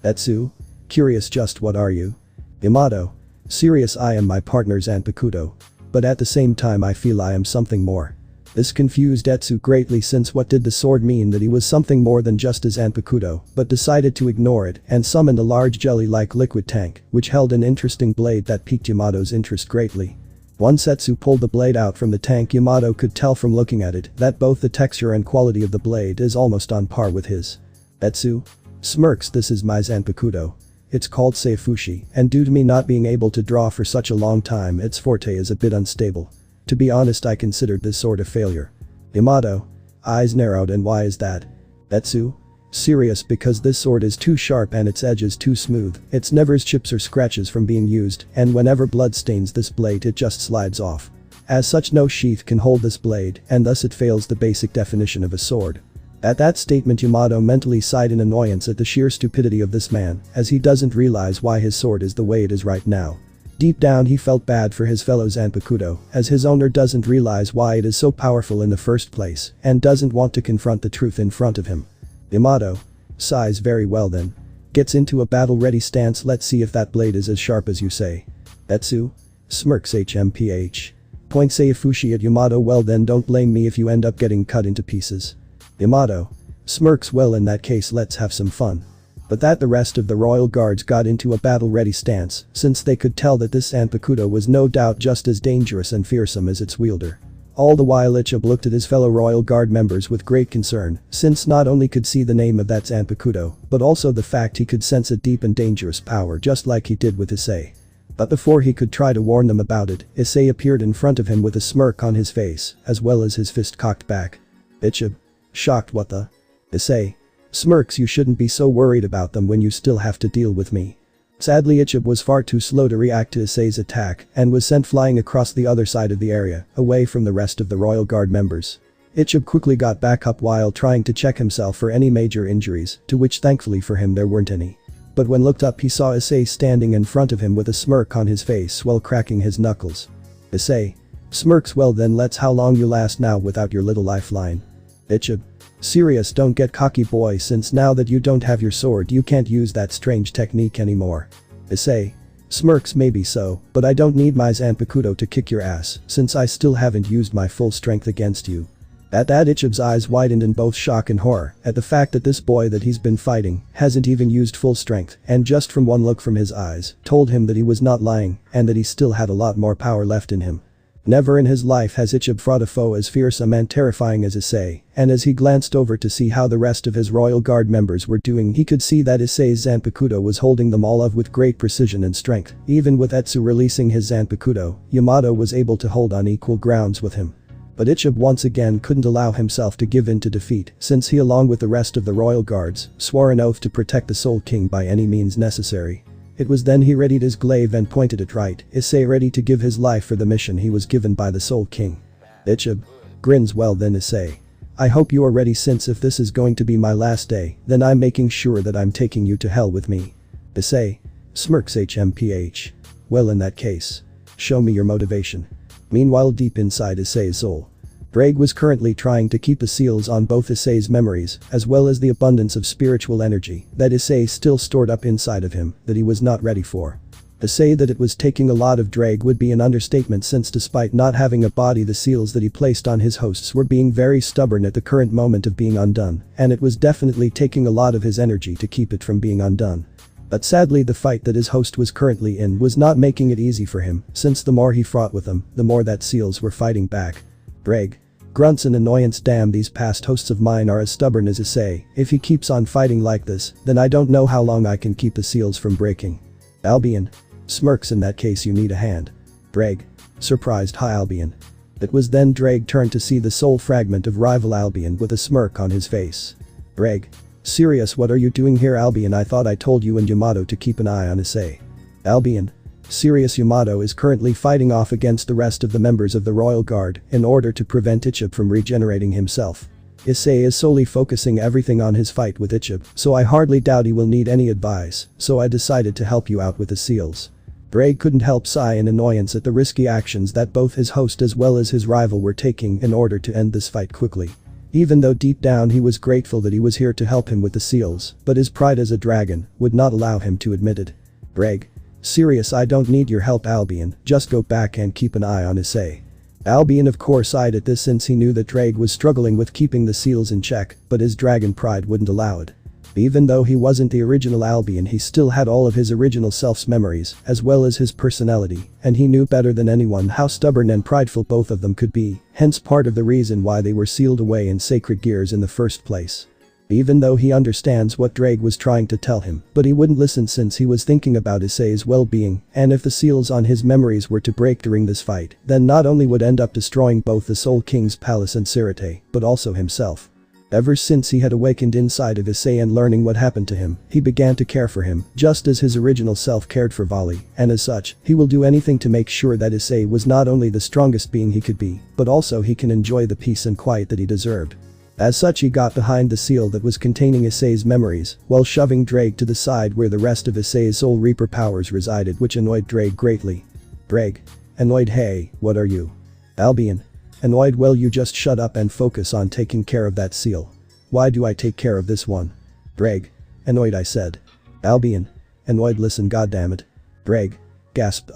Etsu. Curious, just what are you? Yamato. Serious, I am my partner's Zanpakuto. But at the same time I feel I am something more. This confused Etsu greatly, since what did the sword mean that he was something more than just a Zanpakuto, but decided to ignore it and summoned a large jelly-like liquid tank, which held an interesting blade that piqued Yamato's interest greatly. Once Etsu pulled the blade out from the tank, Yamato could tell from looking at it that both the texture and quality of the blade is almost on par with his. Etsu. Smirks, this is my Zanpakuto. It's called Seifushi, and due to me not being able to draw for such a long time, its forte is a bit unstable. To be honest, I considered this sword a failure. Yamato. Eyes narrowed, and why is that? Etsu. Serious, because this sword is too sharp and its edge is too smooth, it's never chips or scratches from being used, and whenever blood stains this blade it just slides off. As such, no sheath can hold this blade, and thus it fails the basic definition of a sword. At that statement, Yamato mentally sighed in annoyance at the sheer stupidity of this man, as he doesn't realize why his sword is the way it is right now. Deep down he felt bad for his fellow Zanpakuto, as his owner doesn't realize why it is so powerful in the first place, and doesn't want to confront the truth in front of him. Yamato. Sighs, very well then. Gets into a battle-ready stance, let's see if that blade is as sharp as you say. Etsu. Smirks HMPH. Points Seifushi at Yamato, well then don't blame me if you end up getting cut into pieces. Yamato. Smirks, well in that case let's have some fun. But that the rest of the royal guards got into a battle-ready stance, since they could tell that this Zanpakuto was no doubt just as dangerous and fearsome as its wielder. All the while Ichib looked at his fellow royal guard members with great concern, since not only could see the name of that Zanpakuto, but also the fact he could sense a deep and dangerous power just like he did with Issei. But before he could try to warn them about it, Issei appeared in front of him with a smirk on his face, as well as his fist cocked back. Ichib. Shocked, what the? Issei. Smirks, you shouldn't be so worried about them when you still have to deal with me. Sadly, Ichib was far too slow to react to Issei's attack and was sent flying across the other side of the area, away from the rest of the royal guard members. Ichib quickly got back up while trying to check himself for any major injuries, to which thankfully for him there weren't any. But when looked up he saw Issei standing in front of him with a smirk on his face while cracking his knuckles. Issei smirks. Well then, let's how long you last now without your little lifeline. Ichib. Serious, don't get cocky boy, since now that you don't have your sword you can't use that strange technique anymore. Issei smirks. Maybe so, but I don't need my Zanpakuto to kick your ass since I still haven't used my full strength against you. At that, Ichib's eyes widened in both shock and horror at the fact that this boy that he's been fighting hasn't even used full strength, and just from one look from his eyes told him that he was not lying and that he still had a lot more power left in him. Never in his life has Ichib fought a foe as fearsome and terrifying as Issei, and as he glanced over to see how the rest of his royal guard members were doing, he could see that Issei's Zanpakuto was holding them all off with great precision and strength. Even with Etsu releasing his Zanpakuto, Yamato was able to hold on equal grounds with him. But Ichib once again couldn't allow himself to give in to defeat, since he along with the rest of the royal guards swore an oath to protect the Soul King by any means necessary. It was then he readied his glaive and pointed it right, Issei ready to give his life for the mission he was given by the Soul King. Ichib grins. Well then Issei, I hope you are ready, since if this is going to be my last day, then I'm making sure that I'm taking you to hell with me. Issei smirks. HMPH. Well in that case, show me your motivation. Meanwhile, deep inside Issei's soul, Ddraig was currently trying to keep the seals on both Issei's memories as well as the abundance of spiritual energy that Issei still stored up inside of him that he was not ready for. To say that it was taking a lot of Ddraig would be an understatement, since despite not having a body, the seals that he placed on his hosts were being very stubborn at the current moment of being undone, and it was definitely taking a lot of his energy to keep it from being undone. But sadly, the fight that his host was currently in was not making it easy for him, since the more he fought with them, the more that seals were fighting back. Ddraig grunts in annoyance. Damn, these past hosts of mine are as stubborn as Issei. If he keeps on fighting like this, then I don't know how long I can keep the seals from breaking. Albion smirks. In that case you need a hand. Ddraig surprised. Hi Albion. It was then Ddraig turned to see the soul fragment of rival Albion with a smirk on his face. Ddraig serious. What are you doing here? Albion, I thought I told you and Yamato to keep an eye on Issei. Albion serious. Yamato is currently fighting off against the rest of the members of the royal guard in order to prevent Ichib from regenerating himself. Issei is solely focusing everything on his fight with Ichib, so I hardly doubt he will need any advice, so I decided to help you out with the seals. Ddraig couldn't help sigh in annoyance at the risky actions that both his host as well as his rival were taking in order to end this fight quickly. Even though deep down he was grateful that he was here to help him with the seals, but his pride as a dragon would not allow him to admit it. Ddraig serious. I don't need your help Albion, just go back and keep an eye on Issei. Albion of course sighed at this, since he knew that Ddraig was struggling with keeping the seals in check, but his dragon pride wouldn't allow it. Even though he wasn't the original Albion, he still had all of his original self's memories as well as his personality, and he knew better than anyone how stubborn and prideful both of them could be, hence part of the reason why they were sealed away in sacred gears in the first place. Even though he understands what Ddraig was trying to tell him, but he wouldn't listen since he was thinking about Issei's well-being, and if the seals on his memories were to break during this fight, then not only would end up destroying both the Soul King's palace and Sirte, but also himself. Ever since he had awakened inside of Issei and learning what happened to him, he began to care for him, just as his original self cared for Vali, and as such, he will do anything to make sure that Issei was not only the strongest being he could be, but also he can enjoy the peace and quiet that he deserved. As such, he got behind the seal that was containing Issei's memories, while shoving Ddraig to the side where the rest of Issei's Soul Reaper powers resided, which annoyed Ddraig greatly. Ddraig annoyed. Hey, what are you? Albion annoyed. Well, you just shut up and focus on taking care of that seal. Why do I take care of this one? Ddraig annoyed. I said. Albion annoyed. Listen, goddammit. Ddraig gasped.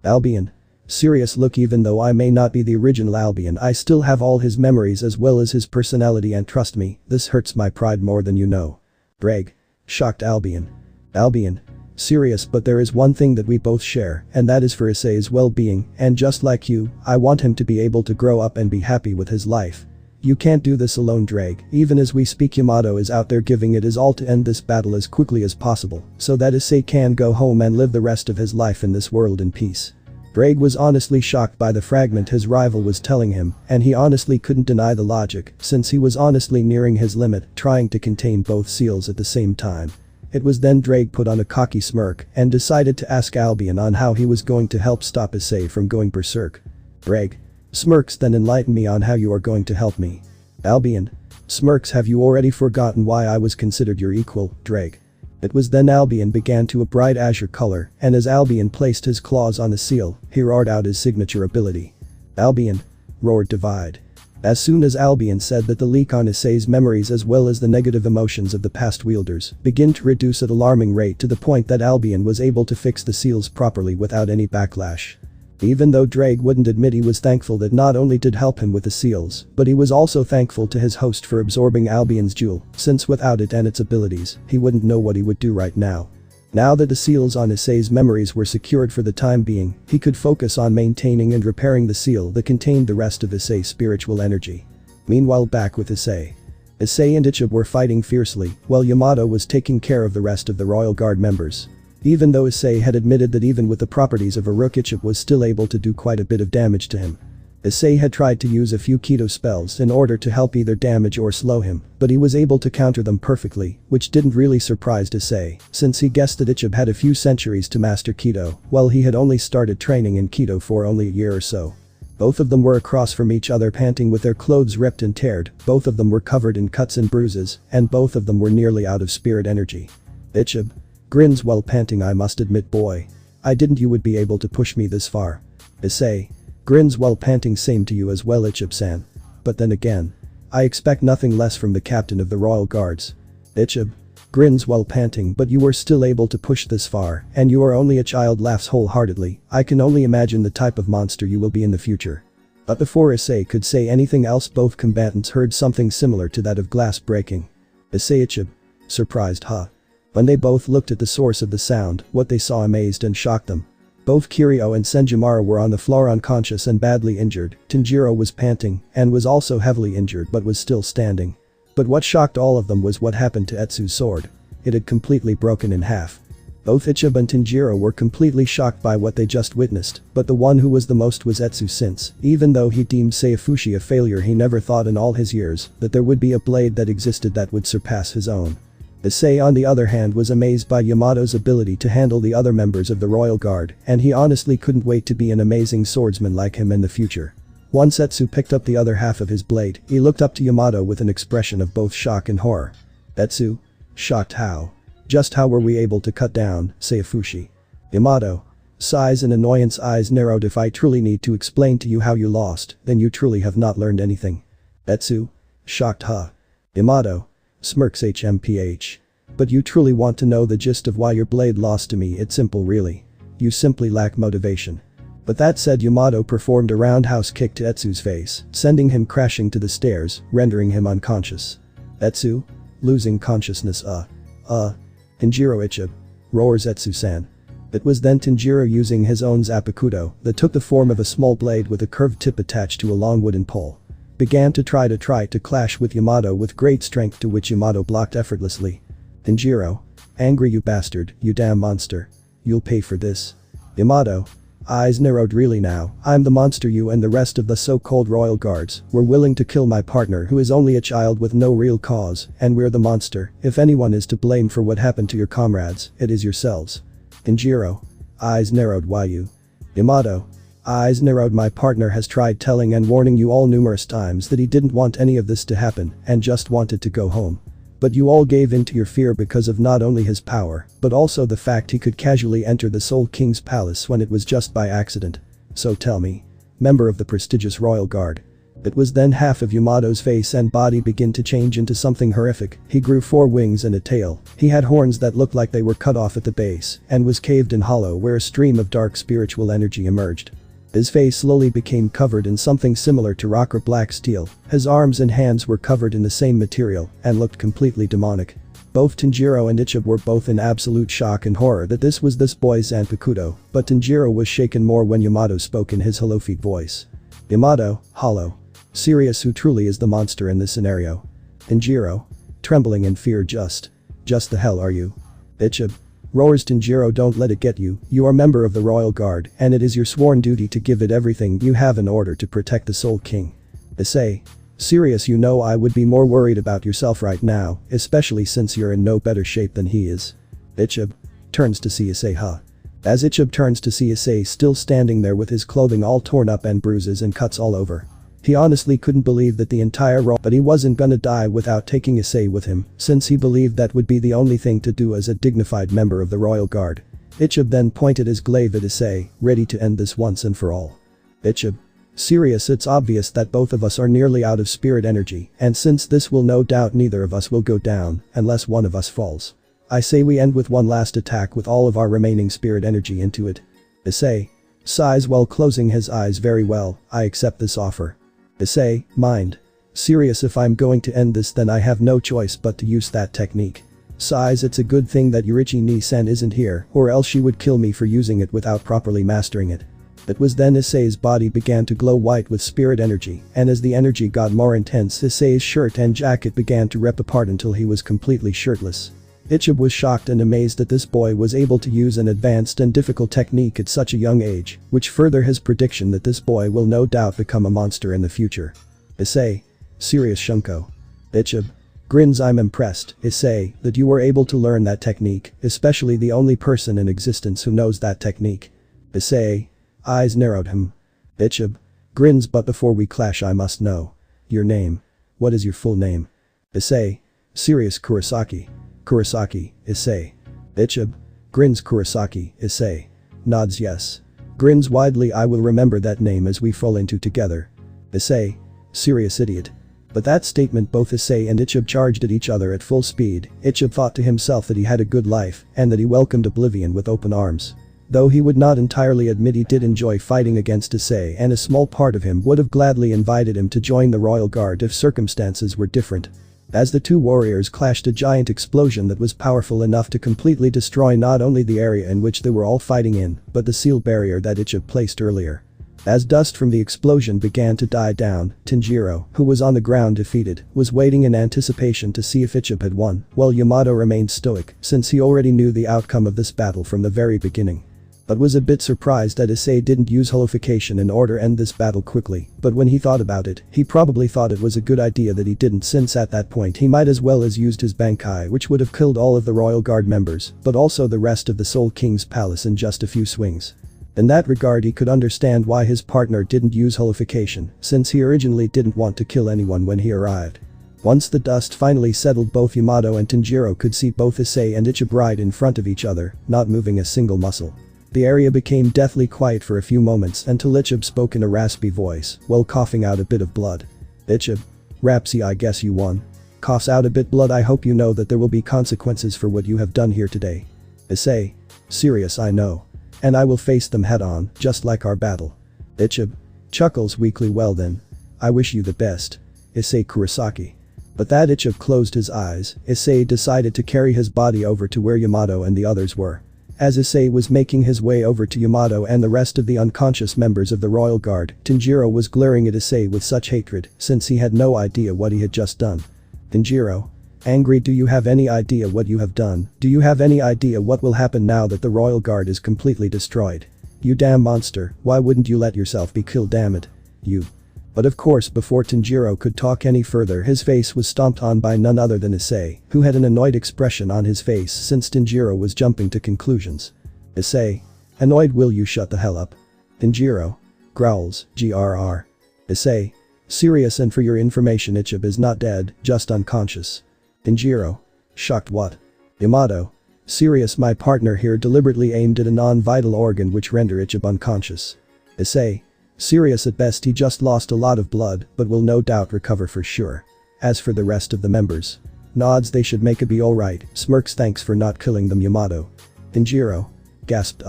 Albion serious. Look, even though I may not be the original Albion, I still have all his memories as well as his personality, and trust me, this hurts my pride more than you know. Ddraig shocked. Albion serious. But there is one thing that we both share, and that is for Issei's well-being, and just like you, I want him to be able to grow up and be happy with his life. You can't do this alone, Ddraig. Even as we speak, Yamato is out there giving it his all to end this battle as quickly as possible, so that Issei can go home and live the rest of his life in this world in peace. Ddraig was honestly shocked by the fragment his rival was telling him, and he honestly couldn't deny the logic, since he was honestly nearing his limit, trying to contain both seals at the same time. It was then Ddraig put on a cocky smirk and decided to ask Albion on how he was going to help stop Issei from going berserk. Ddraig smirks. Then enlighten me on how you are going to help me. Albion smirks. Have you already forgotten why I was considered your equal, Ddraig? It was then Albion began to a bright azure color, and as Albion placed his claws on the seal, he roared out his signature ability. Albion! Roared Divide. As soon as Albion said that, the leak on Issei's memories as well as the negative emotions of the past wielders begin to reduce at alarming rate, to the point that Albion was able to fix the seals properly without any backlash. Even though Ddraig wouldn't admit, he was thankful that not only did help him with the seals, but he was also thankful to his host for absorbing Albion's jewel, since without it and its abilities, he wouldn't know what he would do right now. Now that the seals on Issei's memories were secured for the time being, he could focus on maintaining and repairing the seal that contained the rest of Issei's spiritual energy. Meanwhile, back with Issei. Issei and Ichib were fighting fiercely, while Yamato was taking care of the rest of the Royal Guard members. Even though Issei had admitted that even with the properties of a rook, Ichib was still able to do quite a bit of damage to him. Issei had tried to use a few Keto spells in order to help either damage or slow him, but he was able to counter them perfectly, which didn't really surprise Issei, since he guessed that Ichib had a few centuries to master Keto, while he had only started training in Keto for only a year or so. Both of them were across from each other, panting with their clothes ripped and teared, both of them were covered in cuts and bruises, and both of them were nearly out of spirit energy. Ichib grins while panting. I must admit, boy. I didn't you would be able to push me this far. Issei grins while panting. Same to you as well, Ichib-san. But then again, I expect nothing less from the captain of the Royal Guards. Ichib grins while panting. But you were still able to push this far, and you are only a child. Laughs wholeheartedly. I can only imagine the type of monster you will be in the future. But before Issei could say anything else, both combatants heard something similar to that of glass breaking. Issei, Ichib surprised, huh? When they both looked at the source of the sound, what they saw amazed and shocked them. Both Kiryu and Senjimaro were on the floor unconscious and badly injured. Tanjiro was panting and was also heavily injured but was still standing. But what shocked all of them was what happened to Etsu's sword. It had completely broken in half. Both Ichib and Tanjiro were completely shocked by what they just witnessed, but the one who was the most was Etsu, since, even though he deemed Seifushi a failure, he never thought in all his years that there would be a blade that existed that would surpass his own. Issei, on the other hand, was amazed by Yamato's ability to handle the other members of the Royal Guard, and he honestly couldn't wait to be an amazing swordsman like him in the future. Once Etsu picked up the other half of his blade, he looked up to Yamato with an expression of both shock and horror. Etsu? Shocked how? Just how were we able to cut down Seifushi? Yamato sighs in annoyance, eyes narrowed. If I truly need to explain to you how you lost, then you truly have not learned anything. Etsu? Shocked, huh? Yamato smirks HMPH. But you truly want to know the gist of why your blade lost to me? It's simple, really. You simply lack motivation. But that said, Yamato performed a roundhouse kick to Etsu's face, sending him crashing to the stairs, rendering him unconscious. Etsu? Losing consciousness, Tanjiro. Ichib roars Etsu-san. It was then Tanjiro, using his own Zappakudo that took the form of a small blade with a curved tip attached to a long wooden pole, began to try to clash with Yamato with great strength, to which Yamato blocked effortlessly. Tanjiro angry, you bastard, you damn monster. You'll pay for this. Yamato eyes narrowed. Really now, I'm the monster. You and the rest of the so-called Royal Guards were willing to kill my partner, who is only a child with no real cause, and we're the monster. If anyone is to blame for what happened to your comrades, it is yourselves. Tanjiro eyes narrowed. Why you? Yamato eyes narrowed. My partner has tried telling and warning you all numerous times that he didn't want any of this to happen and just wanted to go home. But you all gave in to your fear because of not only his power, but also the fact he could casually enter the Soul King's palace when it was just by accident. So tell me, member of the prestigious Royal Guard. It was then half of Yamato's face and body began to change into something horrific. He grew 4 wings and a tail. He had horns that looked like they were cut off at the base and was caved in hollow, where a stream of dark spiritual energy emerged. His face slowly became covered in something similar to rock or black steel. His arms and hands were covered in the same material and looked completely demonic. Both Tanjiro and Ichib were both in absolute shock and horror that this was this boy's Zanpakudo, but Tanjiro was shaken more when Yamato spoke in his hollow-feet voice. Yamato, hollow. Serious, who truly is the monster in this scenario? Tanjiro trembling in fear. Just the hell are you? Ichib roars Tanjiro, don't let it get you. You are a member of the Royal Guard, and it is your sworn duty to give it everything you have in order to protect the Soul King. Issei serious, you know I would be more worried about yourself right now, especially since you're in no better shape than he is. Ichib turns to see Issei, huh? As Ichib turns to see Issei still standing there with his clothing all torn up and bruises and cuts all over, He honestly couldn't believe that the entire but he wasn't gonna die without taking Issei with him, since he believed that would be the only thing to do as a dignified member of the royal guard. Ichib then pointed his glaive at Issei, ready to end this once and for all. Ichib. Serious, it's obvious that both of us are nearly out of spirit energy, and since this will no doubt neither of us will go down, unless one of us falls. I say we end with one last attack with all of our remaining spirit energy into it. Issei. Sighs while closing his eyes. Very well, I accept this offer. Issei, mind. Serious, if I'm going to end this then I have no choice but to use that technique. Sighs, it's a good thing that Yurichi Ni-san isn't here, or else she would kill me for using it without properly mastering it. It was then Issei's body began to glow white with spirit energy, and as the energy got more intense Issei's shirt and jacket began to rip apart until he was completely shirtless. Ichib was shocked and amazed that this boy was able to use an advanced and difficult technique at such a young age, which further his prediction that this boy will no doubt become a monster in the future. Issei. Serious Shunko. Ichib. Grins, I'm impressed, Issei, that you were able to learn that technique, especially the only person in existence who knows that technique. Issei. Eyes narrowed him. Ichib. Grins, but before we clash I must know. Your name. What is your full name? Issei. Serious Kurosaki. Kurosaki, Issei. Ichib. Grins, Kurosaki, Issei. Nods yes. Grins widely, I will remember that name as we fall into together. Issei. Serious idiot. But that statement, both Issei and Ichib charged at each other at full speed. Ichib thought to himself that he had a good life and that he welcomed oblivion with open arms. Though he would not entirely admit he did enjoy fighting against Issei, and a small part of him would have gladly invited him to join the royal guard if circumstances were different. As the two warriors clashed, a giant explosion that was powerful enough to completely destroy not only the area in which they were all fighting in, but the seal barrier that Ichib placed earlier. As dust from the explosion began to die down, Tanjiro, who was on the ground defeated, was waiting in anticipation to see if Ichib had won, while Yamato remained stoic, since he already knew the outcome of this battle from the very beginning. But was a bit surprised that Issei didn't use holification in order to end this battle quickly, but when he thought about it, he probably thought it was a good idea that he didn't, since at that point he might as well as used his Bankai, which would have killed all of the royal guard members, but also the rest of the Soul King's palace in just a few swings. In that regard he could understand why his partner didn't use holification, since he originally didn't want to kill anyone when he arrived. Once the dust finally settled, both Yamato and Tanjiro could see both Issei and Ichib right in front of each other, not moving a single muscle. The area became deathly quiet for a few moments until Ichib spoke in a raspy voice, while coughing out a bit of blood. Ichib. Rapsy, I guess you won. Coughs out a bit blood. I hope you know that there will be consequences for what you have done here today. Issei. Serious, I know. And I will face them head on, just like our battle. Ichib. Chuckles weakly. Well then. I wish you the best. Issei Kurosaki. But that Ichib closed his eyes. Issei decided to carry his body over to where Yamato and the others were. As Issei was making his way over to Yamato and the rest of the unconscious members of the royal guard, Tanjiro was glaring at Issei with such hatred, since he had no idea what he had just done. Tanjiro. Angry, do you have any idea what you have done? Do you have any idea what will happen now that the royal guard is completely destroyed? You damn monster, why wouldn't you let yourself be killed, damn it? You. But of course, before Tanjiro could talk any further, his face was stomped on by none other than Issei, who had an annoyed expression on his face since Tanjiro was jumping to conclusions. Issei. Annoyed, will you shut the hell up? Tanjiro. Growls, grr. Issei. Serious, and for your information, Ichib is not dead, just unconscious. Tanjiro. Shocked, what? Yamato. Serious, my partner here deliberately aimed at a non-vital organ which render Ichib unconscious. Issei. Serious, at best he just lost a lot of blood, but will no doubt recover for sure. As for the rest of the members. Nods, they should make it be alright, smirks, thanks for not killing them, Yamato. Tanjiro. Gasped,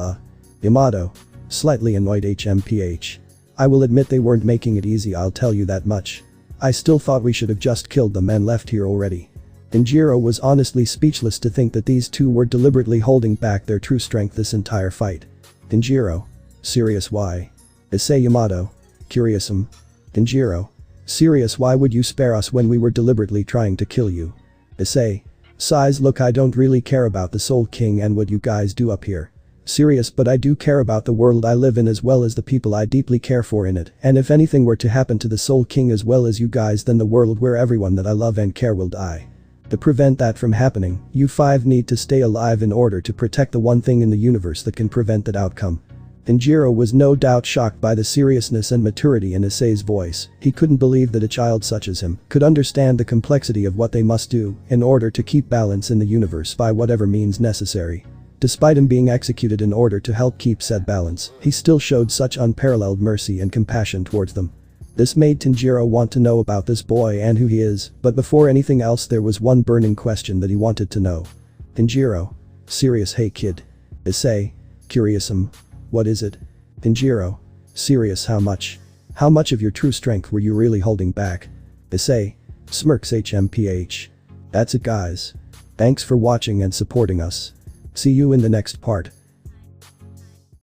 Yamato. Slightly annoyed, HMPH. I will admit they weren't making it easy, I'll tell you that much. I still thought we should have just killed them and left here already. Tanjiro was honestly speechless to think that these two were deliberately holding back their true strength this entire fight. Tanjiro. Serious, why? Issei. Yamato. Curious. Tanjiro. Serious, why would you spare us when we were deliberately trying to kill you? Issei. Sighs, look, I don't really care about the Soul King and what you guys do up here. Serious, but I do care about the world I live in as well as the people I deeply care for in it, and if anything were to happen to the Soul King as well as you guys, then the world where everyone that I love and care will die. To prevent that from happening, you five need to stay alive in order to protect the one thing in the universe that can prevent that outcome. Tanjiro was no doubt shocked by the seriousness and maturity in Issei's voice. He couldn't believe that a child such as him could understand the complexity of what they must do in order to keep balance in the universe by whatever means necessary. Despite him being executed in order to help keep said balance, he still showed such unparalleled mercy and compassion towards them. This made Tanjiro want to know about this boy and who he is, but before anything else there was one burning question that he wanted to know. Tanjiro. Serious, hey kid. Issei. Curious, what is it? Tanjiro. Serious, how much? How much of your true strength were you really holding back? Issei. Smirks HMPH. That's it guys. Thanks for watching and supporting us. See you in the next part.